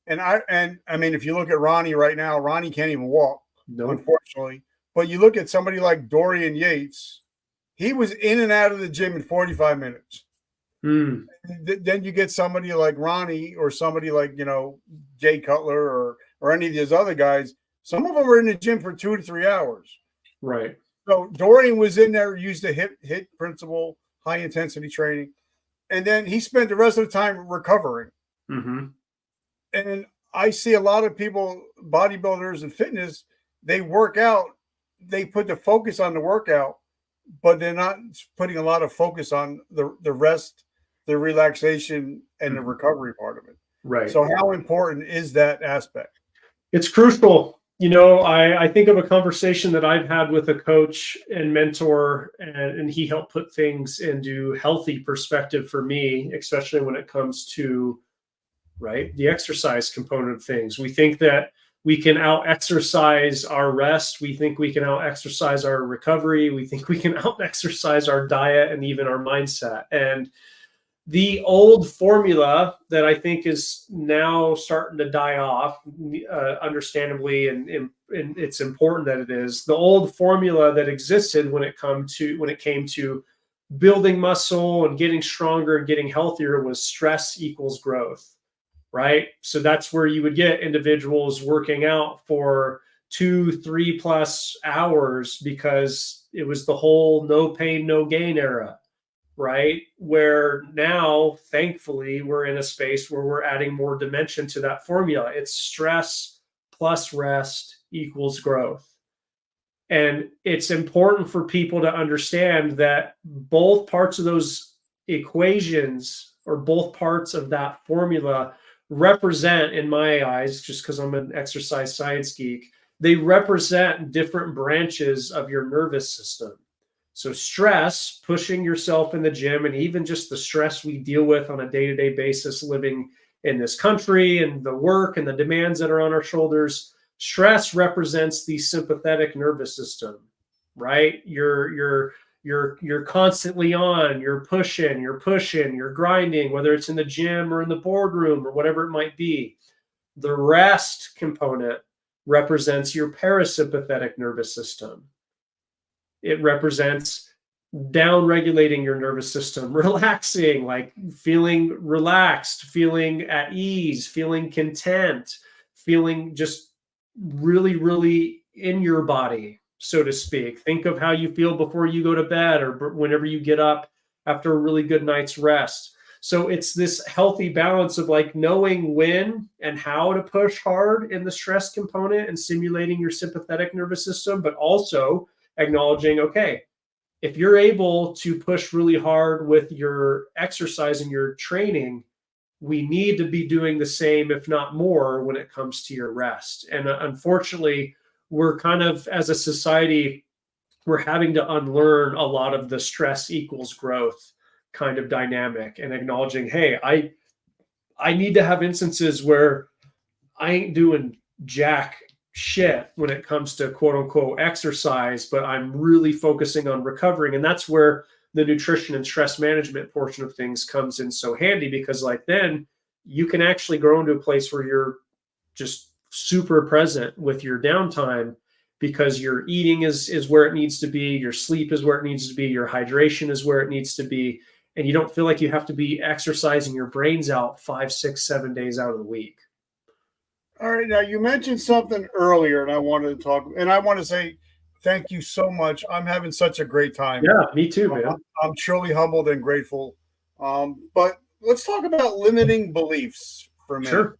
And I mean, if you look at Ronnie right now, Ronnie can't even walk, unfortunately. But you look at somebody like Dorian Yates, he was in and out of the gym in 45 minutes. Mm. Then you get somebody like Ronnie, or somebody like, Jay Cutler or any of these other guys. Some of them were in the gym for 2 to 3 hours. Right. So Dorian was in there, used the hit principle, high intensity training. And then he spent the rest of the time recovering. Mm-hmm. And I see a lot of people, bodybuilders and fitness, they work out, they put the focus on the workout, but they're not putting a lot of focus on the rest, the relaxation, and the recovery part of it. Right. So how important is that aspect? It's crucial. I think of a conversation that I've had with a coach and mentor, and he helped put things into healthy perspective for me, especially when it comes to right? The exercise component of things. We think that we can out-exercise our rest. We think we can out-exercise our recovery. We think we can out-exercise our diet and even our mindset. And the old formula that I think is now starting to die off, understandably, and it's important that it is, the old formula that existed when it came to building muscle and getting stronger and getting healthier was stress equals growth, right? So that's where you would get individuals working out for 2-3+ hours because it was the whole no pain, no gain era, right? Where now, thankfully, we're in a space where we're adding more dimension to that formula. It's stress plus rest equals growth. And it's important for people to understand that both parts of those equations or both parts of that formula represent, in my eyes, just because I'm an exercise science geek, they represent different branches of your nervous system. So stress, pushing yourself in the gym, and even just the stress we deal with on a day-to-day basis living in this country and the work and the demands that are on our shoulders, stress represents the sympathetic nervous system, right? You're constantly on, you're pushing, you're grinding, whether it's in the gym or in the boardroom or whatever it might be. The rest component represents your parasympathetic nervous system. It represents down regulating your nervous system, relaxing, like feeling relaxed, feeling at ease, feeling content, feeling just really, really in your body, so to speak. Think of how you feel before you go to bed or whenever you get up after a really good night's rest. So it's this healthy balance of like knowing when and how to push hard in the stress component and simulating your sympathetic nervous system, but also acknowledging, okay, if you're able to push really hard with your exercise and your training, we need to be doing the same, if not more, when it comes to your rest. And unfortunately, we're kind of, as a society, we're having to unlearn a lot of the stress equals growth kind of dynamic and acknowledging, hey, I need to have instances where I ain't doing jack shit when it comes to quote unquote exercise, but I'm really focusing on recovering. And that's where the nutrition and stress management portion of things comes in so handy, because like then you can actually grow into a place where you're just super present with your downtime because your eating is where it needs to be, your sleep is where it needs to be, your hydration is where it needs to be, and you don't feel like you have to be exercising your brains out 5, 6, 7 days out of the week. All right. Now, you mentioned something earlier, and I wanted to talk, and I want to say thank you so much. I'm having such a great time. Yeah, me too, man. I'm truly humbled and grateful. But let's talk about limiting beliefs for a minute. Sure.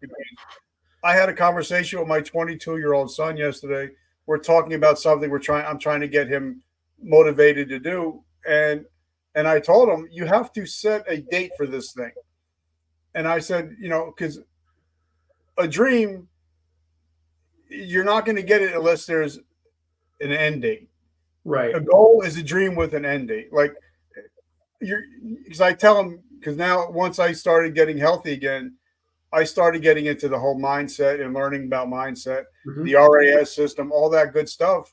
I had a conversation with my 22-year-old son yesterday. We're talking about something I'm trying to get him motivated to do. And I told him, you have to set a date for this thing. And I said, because a dream, you're not going to get it unless there's an end date. Right. A goal is a dream with an end date. Like because I tell him, because now once I started getting healthy again, I started getting into the whole mindset and learning about mindset, the RAS system, all that good stuff.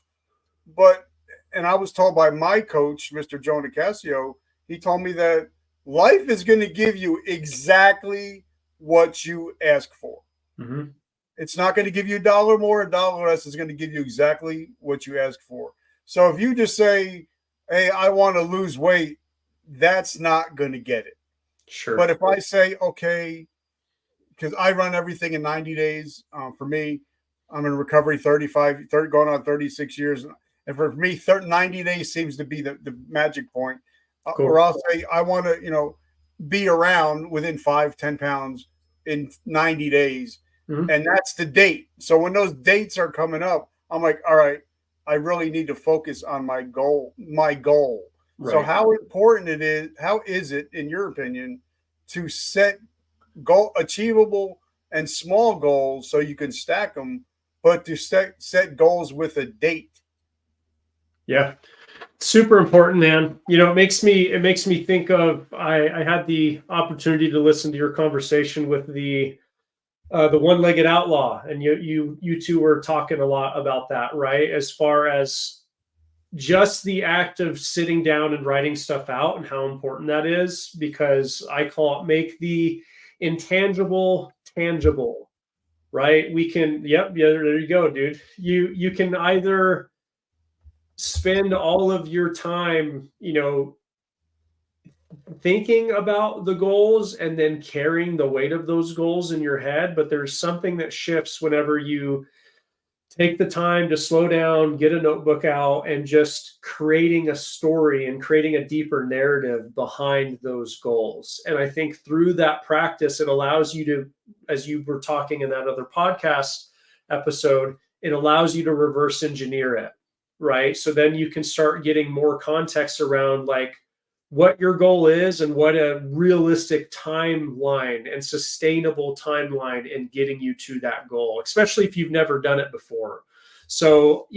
And I was told by my coach, Mr. Joe Nicasio, he told me that life is going to give you exactly what you ask for. Mm-hmm. It's not going to give you $1 more, $1 less. It's going to give you exactly what you ask for. So if you just say, hey, I want to lose weight, that's not going to get it. Sure. But if I say, okay, because I run everything in 90 days. For me, I'm in recovery 30, going on 36 years. And for me, 90 days seems to be the magic point. Cool. Or I'll say, I want to, be around within 5-10 pounds in 90 days. Mm-hmm. And that's the date. So when those dates are coming up, I'm like, all right, I really need to focus on my goal. Right. So how is it, in your opinion, to set achievable and small goals so you can stack them, but to set goals with a date? Yeah. Super important, man. It makes me think of, I had the opportunity to listen to your conversation with the The one-legged outlaw, and you two were talking a lot about that, right? As far as just the act of sitting down and writing stuff out and how important that is, because I call it make the intangible tangible, right? We can, yep, yeah, there you go, dude. You can either spend all of your time, thinking about the goals and then carrying the weight of those goals in your head, but there's something that shifts whenever you take the time to slow down, get a notebook out, and just creating a story and creating a deeper narrative behind those goals. And I think through that practice, it allows you to, as you were talking in that other podcast episode, it allows you to reverse engineer it, right? So then you can start getting more context around like what your goal is and what a realistic timeline and sustainable timeline in getting you to that goal, especially if you've never done it before. So,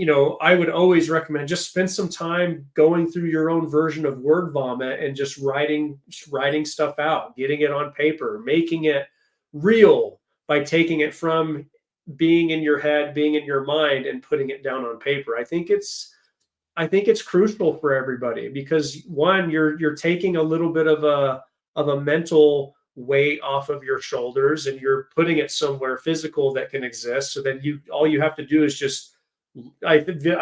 I would always recommend just spend some time going through your own version of word vomit and just writing stuff out, getting it on paper, making it real by taking it from being in your head, being in your mind, and putting it down on paper. I think it's crucial for everybody because one, you're taking a little bit of a mental weight off of your shoulders and you're putting it somewhere physical that can exist. So then all you have to do is just I view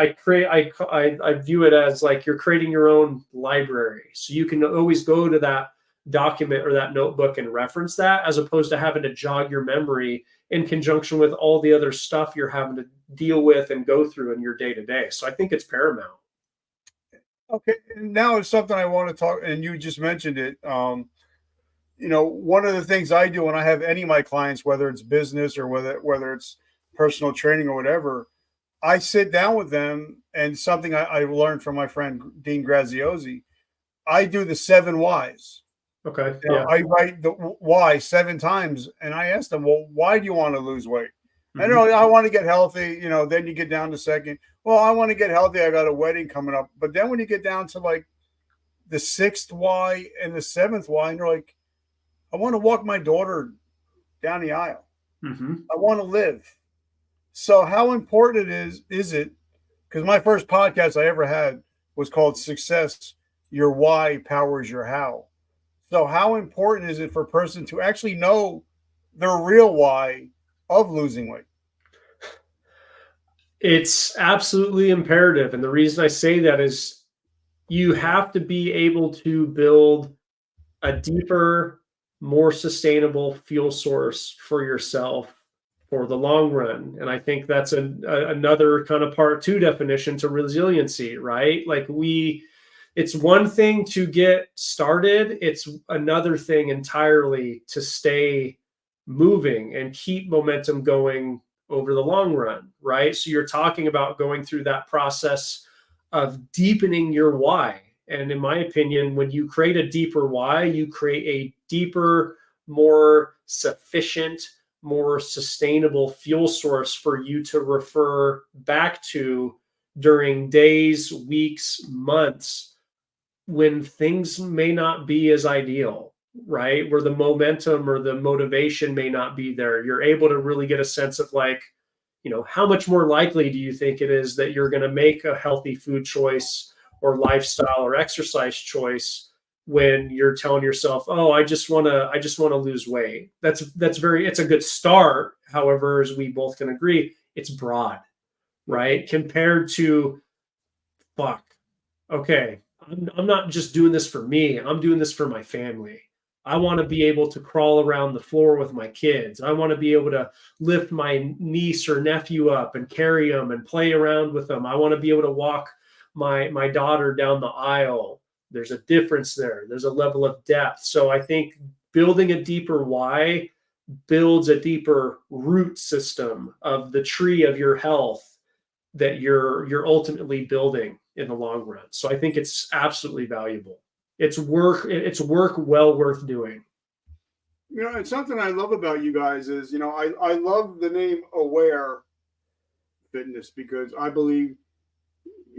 it as like you're creating your own library. So you can always go to that document or that notebook and reference that, as opposed to having to jog your memory in conjunction with all the other stuff you're having to deal with and go through in your day to day. So I think it's paramount. Okay, now it's something I want to talk, and you just mentioned it. One of the things I do when I have any of my clients, whether it's business or whether it's personal training or whatever, I sit down with them, and something I learned from my friend Dean Graziosi, I do the 7 whys. Okay. Yeah. I write the why 7 times, and I ask them, well, why do you want to lose weight? I know I want to get healthy. Then you get down to second. Well, I want to get healthy. I got a wedding coming up. But then when you get down to like the 6th why and the 7th why, and you're like, I want to walk my daughter down the aisle. I want to live. So how important is it? Because my first podcast I ever had was called Success, Your Why Powers Your How. So how important is it for a person to actually know their real why of losing weight? It's absolutely imperative. And the reason I say that is you have to be able to build a deeper, more sustainable fuel source for yourself for the long run. And I think that's another kind of part 2 definition to resiliency, right? Like it's one thing to get started. It's another thing entirely to stay moving and keep momentum going over the long run, right? So you're talking about going through that process of deepening your why. And in my opinion, when you create a deeper why, you create a deeper, more sufficient, more sustainable fuel source for you to refer back to during days, weeks, months, when things may not be as ideal, right? Where the momentum or the motivation may not be there. You're able to really get a sense of like, how much more likely do you think it is that you're going to make a healthy food choice or lifestyle or exercise choice when you're telling yourself, oh, I just want to lose weight. It's a good start. However, as we both can agree, it's broad, right? Compared to, okay, I'm not just doing this for me. I'm doing this for my family. I want to be able to crawl around the floor with my kids. I want to be able to lift my niece or nephew up and carry them and play around with them. I want to be able to walk my daughter down the aisle. There's a difference there. There's a level of depth. So I think building a deeper why builds a deeper root system of the tree of your health that you're ultimately building in the long run. So I think it's absolutely valuable. It's work well worth doing. It's something I love about you guys is, I love the name Aware Fitness because I believe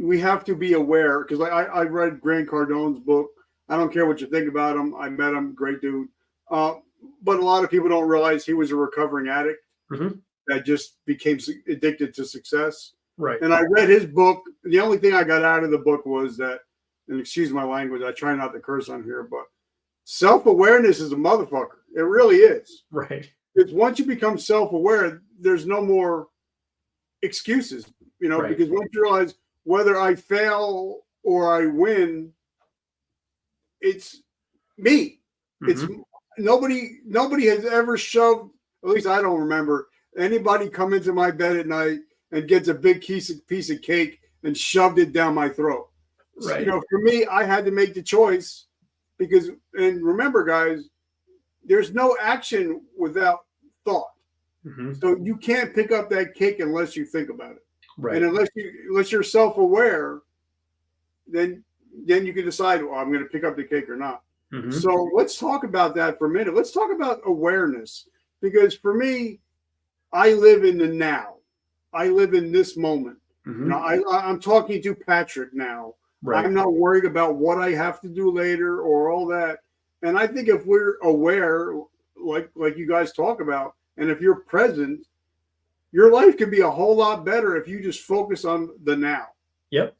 we have to be aware. Because I read Grant Cardone's book. I don't care what you think about him. I met him, great dude. but a lot of people don't realize he was a recovering addict that just became addicted to success. Right. And I read his book. The only thing I got out of the book was that, and excuse my language, I try not to curse on here, but self-awareness is a motherfucker. It really is. Right. Because once you become self-aware, there's no more excuses, because once you realize whether I fail or I win, it's me. It's nobody has ever shoved, at least I don't remember anybody come into my bed at night and gets a big piece of cake and shoved it down my throat. Right. For me, I had to make the choice because, and remember, guys, there's no action without thought. So you can't pick up that cake unless you think about it. Right. And unless you're self-aware, then you can decide, well, I'm going to pick up the cake or not. So let's talk about that for a minute. Let's talk about awareness, because for me, I live in the now. I live in this moment. I'm talking to Patrick now. Right. I'm not worried about what I have to do later or all that. And I think if we're aware, like you guys talk about, and if you're present, your life could be a whole lot better if you just focus on the now. Yep.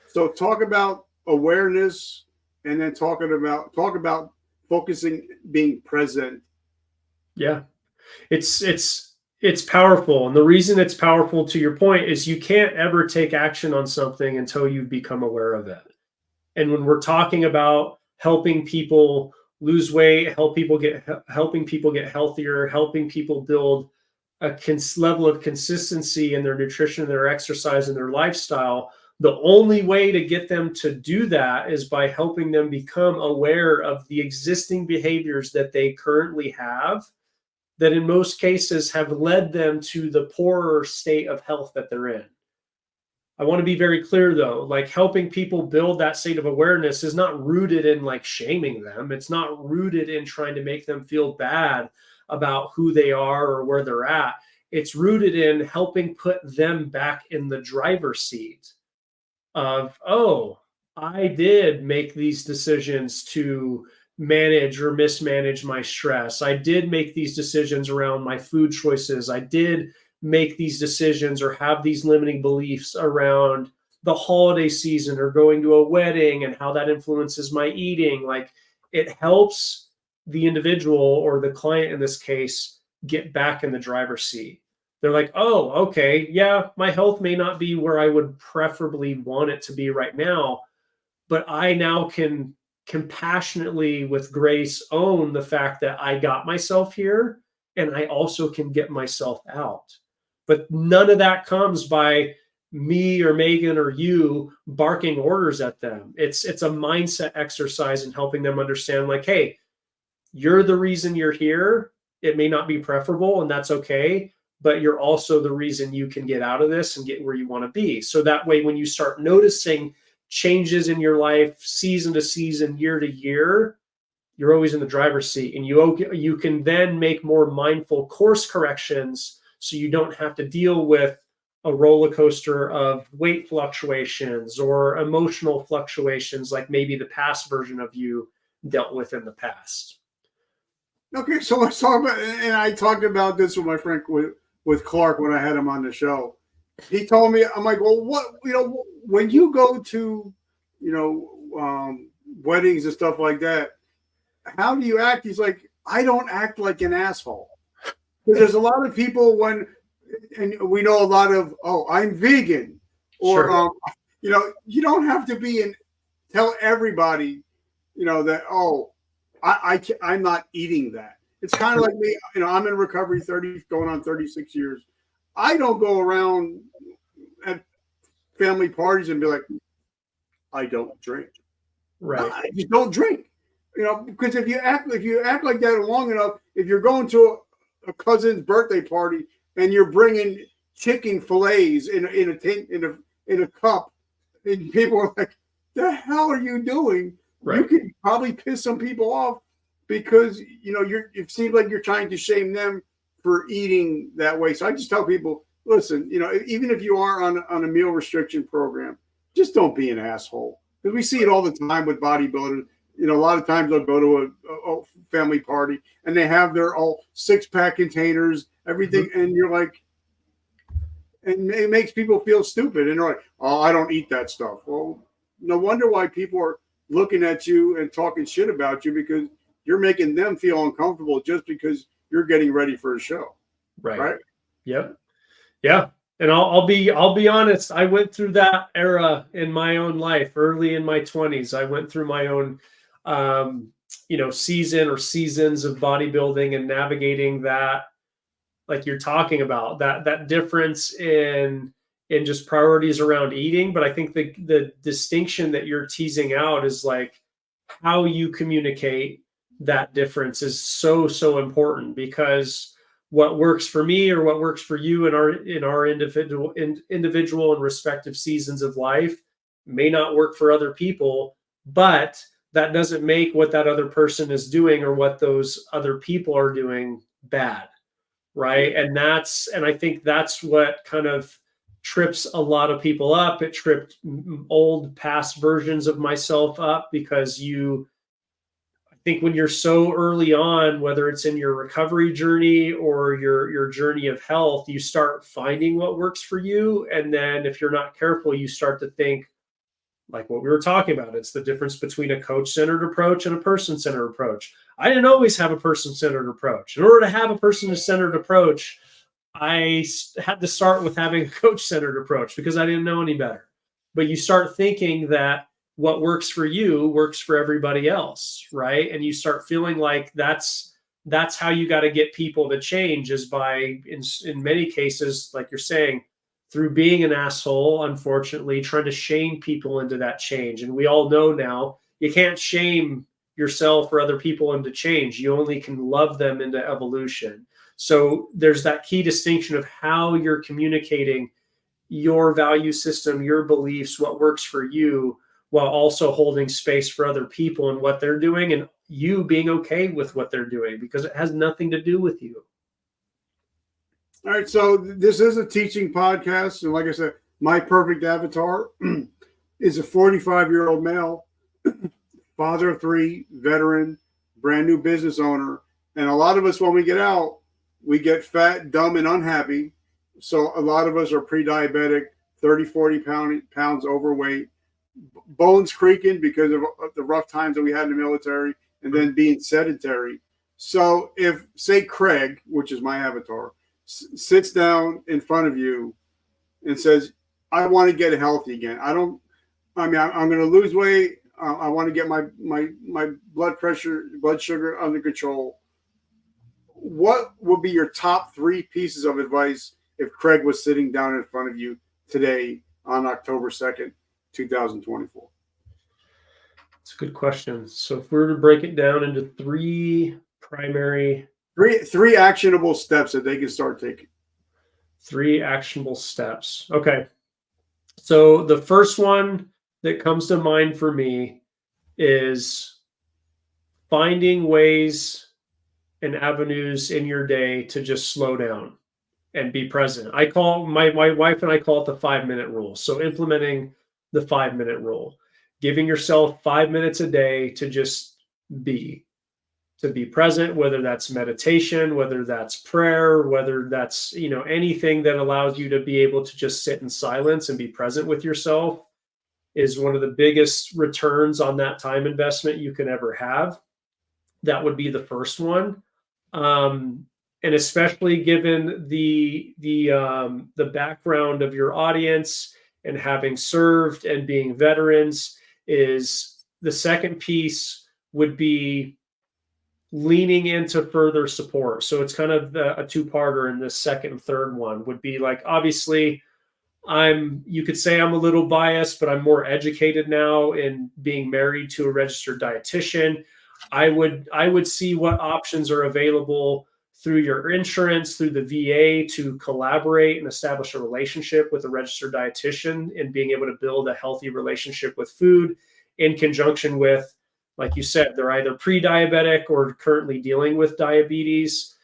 So talk about awareness, and then talk about focusing, being present. Yeah. It's powerful. And the reason it's powerful, to your point, is you can't ever take action on something until you've become aware of it. And when we're talking about helping people lose weight, helping people get healthier, helping people build a level of consistency in their nutrition, their exercise, and their lifestyle, the only way to get them to do that is by helping them become aware of the existing behaviors that they currently have, that in most cases have led them to the poorer state of health that they're in. I want to be very clear, though, like helping people build that state of awareness is not rooted in like shaming them. It's not rooted in trying to make them feel bad about who they are or where they're at. It's rooted in helping put them back in the driver's seat of, oh, I did make these decisions to manage or mismanage my stress. I did make these decisions around my food choices. I did make these decisions or have these limiting beliefs around the holiday season or going to a wedding and how that influences my eating. Like, it helps the individual or the client in this case get back in the driver's seat. They're like, oh, okay, yeah, my health may not be where I would preferably want it to be right now, but I now can compassionately, with grace, own the fact that I got myself here, and I also can get myself out. But none of that comes by me or Meagan or you barking orders at them. It's a mindset exercise in helping them understand, like, hey, you're the reason you're here. It may not be preferable, and that's okay, but you're also the reason you can get out of this and get where you want to be. So that way, when you start noticing changes in your life, season to season, year to year, you're always in the driver's seat, and you can then make more mindful course corrections, so you don't have to deal with a roller coaster of weight fluctuations or emotional fluctuations like maybe the past version of you dealt with in the past. Okay, so let's talk about, and I talked about this with my friend with Clark when I had him on the show. He told me, I'm like, well, what, when you go to, weddings and stuff like that, how do you act? He's like, I don't act like an asshole. Because there's a lot of people and we know a lot of, oh, I'm vegan. Or, sure. You don't have to tell everybody, that, oh, I'm not eating that. It's kind of like me, I'm in recovery going on 36 years. I don't go around at family parties and be like, I don't drink. Right. No, I just don't drink. Because if you act like that long enough, if you're going to a cousin's birthday party and you're bringing chicken fillets in a cup, and people are like, "The hell are you doing?" Right. You could probably piss some people off because it seems like you're trying to shame them for eating that way. So I just tell people, listen, even if you are on a meal restriction program, just don't be an asshole. Because we see it all the time with bodybuilders. a lot of times they'll go to a family party and they have their all 6-pack containers, everything. And you're like, and it makes people feel stupid. And they're like, oh, I don't eat that stuff. Well, no wonder why people are looking at you and talking shit about you, because you're making them feel uncomfortable just because you're getting ready for a show. Right. Yep. Yeah. And I'll be honest. I went through that era in my own life, early in my 20s. I went through my own, season or seasons of bodybuilding and navigating that, like you're talking about, that difference in just priorities around eating. But I think the distinction that you're teasing out is like how you communicate that difference is so important, because what works for me or what works for you in our individual and respective seasons of life may not work for other people, but that doesn't make what that other person is doing or what those other people are doing bad. Right. And I think that's what kind of trips a lot of people up. It tripped old past versions of myself up, because I think when you're so early on, whether it's in your recovery journey or your journey of health, you start finding what works for you. And then if you're not careful, you start to think, like what we were talking about, it's the difference between a coach-centered approach and a person-centered approach. I didn't always have a person-centered approach. In order to have a person-centered approach, I had to start with having a coach-centered approach because I didn't know any better. But you start thinking that what works for you works for everybody else, right? And you start feeling like that's how you got to get people to change, is by, in many cases, like you're saying, through being an asshole, unfortunately, trying to shame people into that change. And we all know now you can't shame yourself or other people into change. You only can love them into evolution. So there's that key distinction of how you're communicating your value system, your beliefs, what works for you, while also holding space for other people and what they're doing, and you being okay with what they're doing, because it has nothing to do with you. All right. So this is a teaching podcast. And like I said, my perfect avatar is a 45-year-old male, father of 3, veteran, brand new business owner. And a lot of us, when we get out, we get fat, dumb, and unhappy. So a lot of us are pre-diabetic, 30, 40 pounds overweight, bones creaking because of the rough times that we had in the military, and then being sedentary. So if, say, Craig, which is my avatar, sits down in front of you and says, I want to get healthy again. I'm going to lose weight. I want to get my blood sugar under control. What would be your top 3 pieces of advice if Craig was sitting down in front of you today on October 2nd, 2024? It's a good question. So if we were to break it down into 3 primary... Three actionable steps that they can start taking. 3 actionable steps. Okay. So the first one that comes to mind for me is finding ways and avenues in your day to just slow down and be present. I call my wife and I call it the 5-minute rule. So implementing the 5-minute rule, giving yourself 5 minutes a day to just be present, whether that's meditation, whether that's prayer, whether that's, anything that allows you to be able to just sit in silence and be present with yourself, is one of the biggest returns on that time investment you can ever have. That would be the first one. And especially given the background of your audience and having served and being veterans, is the second piece would be leaning into further support. So it's kind of a 2-parter, and the second and third one would be like, obviously you could say I'm a little biased, but I'm more educated now in being married to a registered dietitian. I would see what options are available through your insurance, through the VA, to collaborate and establish a relationship with a registered dietitian, and being able to build a healthy relationship with food in conjunction with, like you said, they're either pre-diabetic or currently dealing with diabetes.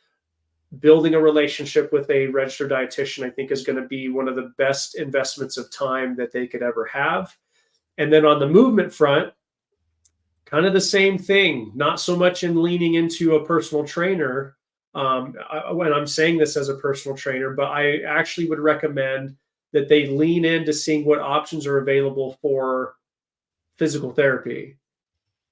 Building a relationship with a registered dietitian, I think, is going to be one of the best investments of time that they could ever have. And then on the movement front, kind of the same thing, not so much in leaning into a personal trainer. When I'm saying this as a personal trainer, but I actually would recommend that they lean into seeing what options are available for physical therapy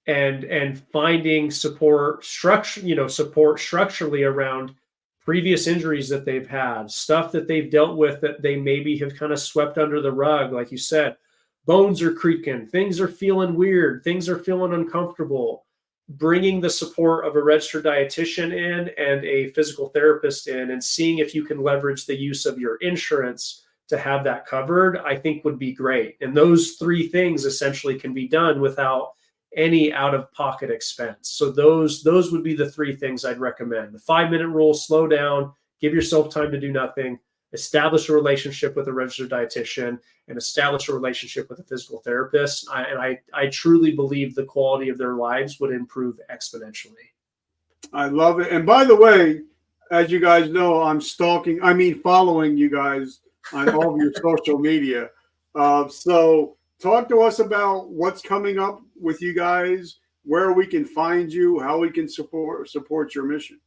and finding support structurally around previous injuries that they've had, stuff that they've dealt with that they maybe have kind of swept under the rug. Like you said, bones are creaking, things are feeling weird, things are feeling uncomfortable. Bringing the support of a registered dietitian in and a physical therapist in, and seeing if you can leverage the use of your insurance to have that covered, I think would be great. And those three things essentially can be done without any out-of-pocket expense. So those would be the three things I'd recommend. The 5-minute rule: slow down, give yourself time to do nothing, establish a relationship with a registered dietitian, and establish a relationship with a physical therapist. I truly believe the quality of their lives would improve exponentially. I love it. And by the way, as you guys know, I'm following you guys on all of your social media. So talk to us about what's coming up with you guys, where we can find you, how we can support your mission.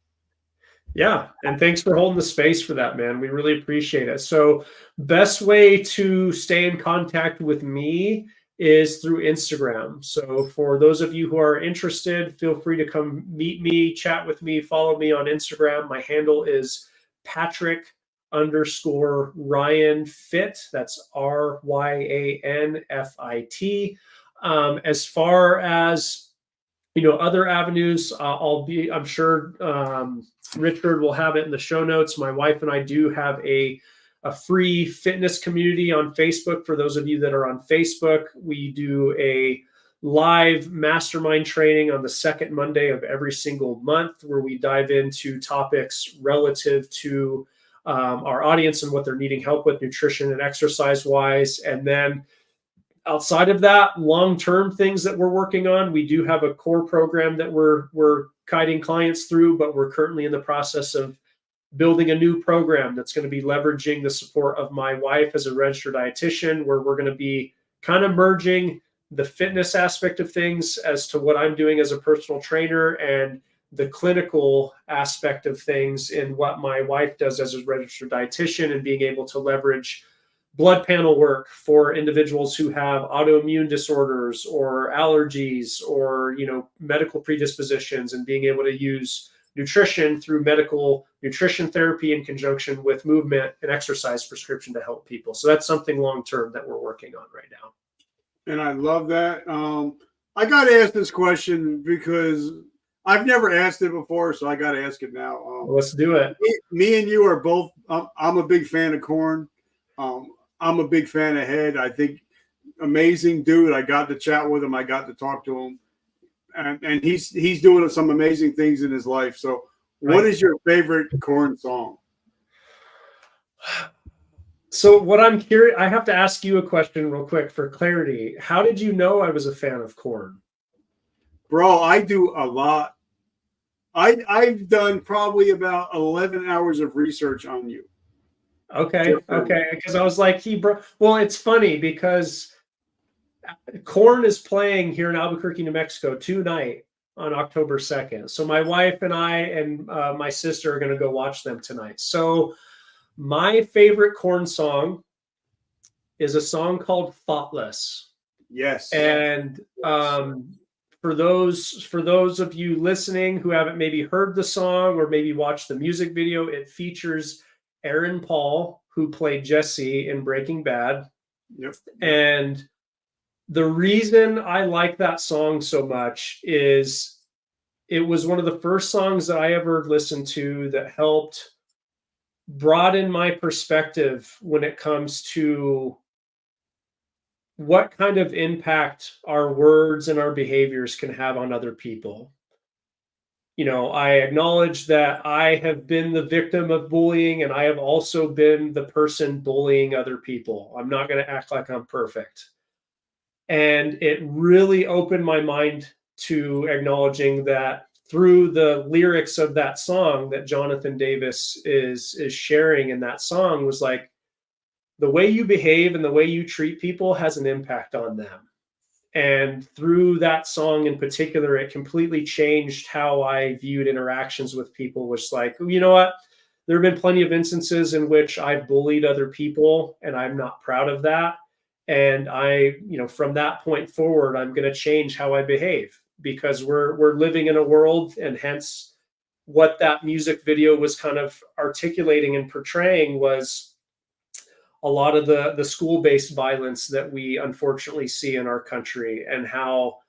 Yeah. And thanks for holding the space for that, man. We really appreciate it. So best way to stay in contact with me is through Instagram. So for those of you who are interested, feel free to come meet me, chat with me, follow me on Instagram. My handle is Patrick_Ryan Fit. That's RYANFIT. As far as other avenues, I'm sure Richard will have it in the show notes. My wife and I do have a free fitness community on Facebook. For those of you that are on Facebook, we do a live mastermind training on the second Monday of every single month, where we dive into topics relative to our audience and what they're needing help with, nutrition and exercise wise. And then outside of that, long-term things that we're working on, we do have a core program that we're guiding clients through, but we're currently in the process of building a new program that's going to be leveraging the support of my wife as a registered dietitian, where we're going to be kind of merging the fitness aspect of things as to what I'm doing as a personal trainer, and the clinical aspect of things in what my wife does as a registered dietitian, and being able to leverage blood panel work for individuals who have autoimmune disorders or allergies or medical predispositions, and being able to use nutrition through medical nutrition therapy in conjunction with movement and exercise prescription to help people. So that's something long-term that we're working on right now. And I love that. I got to ask this question because I've never asked it before, so I got to ask it now. Let's do it. Me and you are both, I'm a big fan of Korn. I'm a big fan of Head. I think amazing dude. I got to chat with him. I got to talk to him. And he's doing some amazing things in his life. So what is your favorite Korn song? So what I'm curious, I have to ask you a question real quick for clarity. How did you know I was a fan of Korn? Bro, I do a lot. I've done probably about 11 hours of research on you. Okay. Because I was like, well, it's funny because Korn is playing here in Albuquerque, New Mexico tonight on October 2nd. So my wife and I and my sister are going to go watch them tonight. So my favorite Korn song is a song called Thoughtless. Yes. And for those of you listening who haven't maybe heard the song or maybe watched the music video, it features Aaron Paul, who played Jesse in Breaking Bad. Yep. And the reason I like that song so much is it was one of the first songs that I ever listened to that helped broaden my perspective when it comes to what kind of impact our words and our behaviors can have on other people. I acknowledge that I have been the victim of bullying, and I have also been the person bullying other people. I'm not going to act like I'm perfect. And it really opened my mind to acknowledging that through the lyrics of that song that Jonathan Davis is sharing in that song was like, the way you behave and the way you treat people has an impact on them. And through that song in particular, it completely changed how I viewed interactions with people, which like, you know what? There have been plenty of instances in which I've bullied other people, and I'm not proud of that. And from that point forward, I'm going to change how I behave, because we're living in a world, and hence what that music video was kind of articulating and portraying was a lot of the school-based violence that we unfortunately see in our country, and how,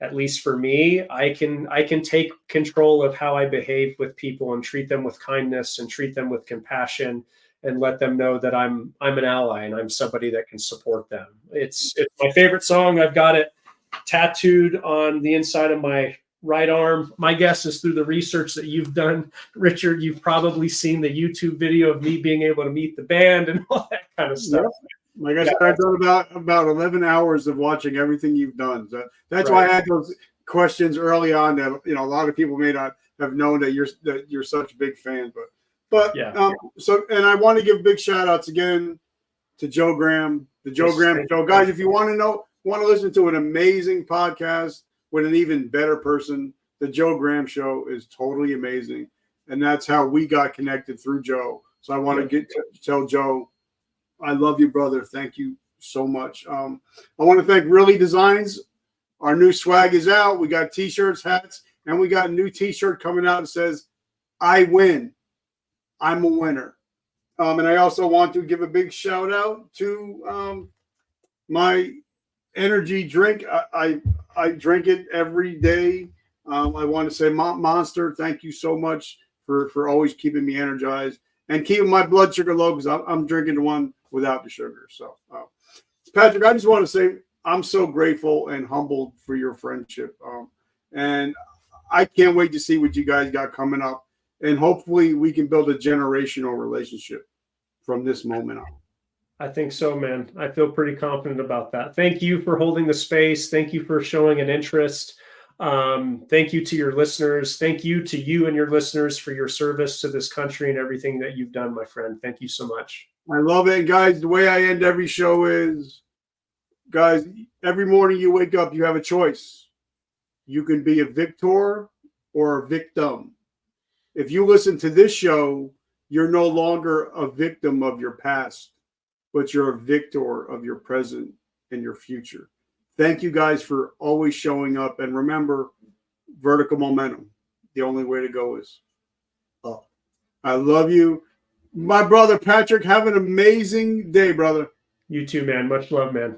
at least for me, I can take control of how I behave with people and treat them with kindness and treat them with compassion, and let them know that I'm an ally and I'm somebody that can support them. It's my favorite song. I've got it tattooed on the inside of my right arm. My guess is through the research that you've done, Richard, you've probably seen the YouTube video of me being able to meet the band and all that kind of stuff. Yep. Like I said, I've done about 11 hours of watching everything you've done. So that's why I had those questions early on that, a lot of people may not have known that you're such a big fan. But so, and I want to give big shout outs again to Joe Graham, the Joe Graham Show. Guys, if you want to listen to an amazing podcast with an even better person, the Joe Graham Show is totally amazing. And that's how we got connected through Joe. So I want to tell Joe, I love you, brother. Thank you so much. I want to thank Really Designs. Our new swag is out. We got T-shirts, hats, and we got a new T-shirt coming out that says, I win. I'm a winner. And I also want to give a big shout out to my energy drink. I drink it every day. I want to say, Monster, thank you so much for always keeping me energized and keeping my blood sugar low, because I'm drinking the one without the sugar. So, Patrick, I just want to say I'm so grateful and humbled for your friendship. And I can't wait to see what you guys got coming up. And hopefully we can build a generational relationship from this moment on. I think so, man. I feel pretty confident about that. Thank you for holding the space. Thank you for showing an interest. Thank you to your listeners. Thank you to you and your listeners for your service to this country and everything that you've done, my friend. Thank you so much. I love it. Guys, the way I end every show is, guys, every morning you wake up, you have a choice. You can be a victor or a victim. If you listen to this show, you're no longer a victim of your past, but you're a victor of your present and your future. Thank you guys for always showing up. And remember, vertical momentum. The only way to go is up. I love you. My brother, Patrick, have an amazing day, brother. You too, man. Much love, man.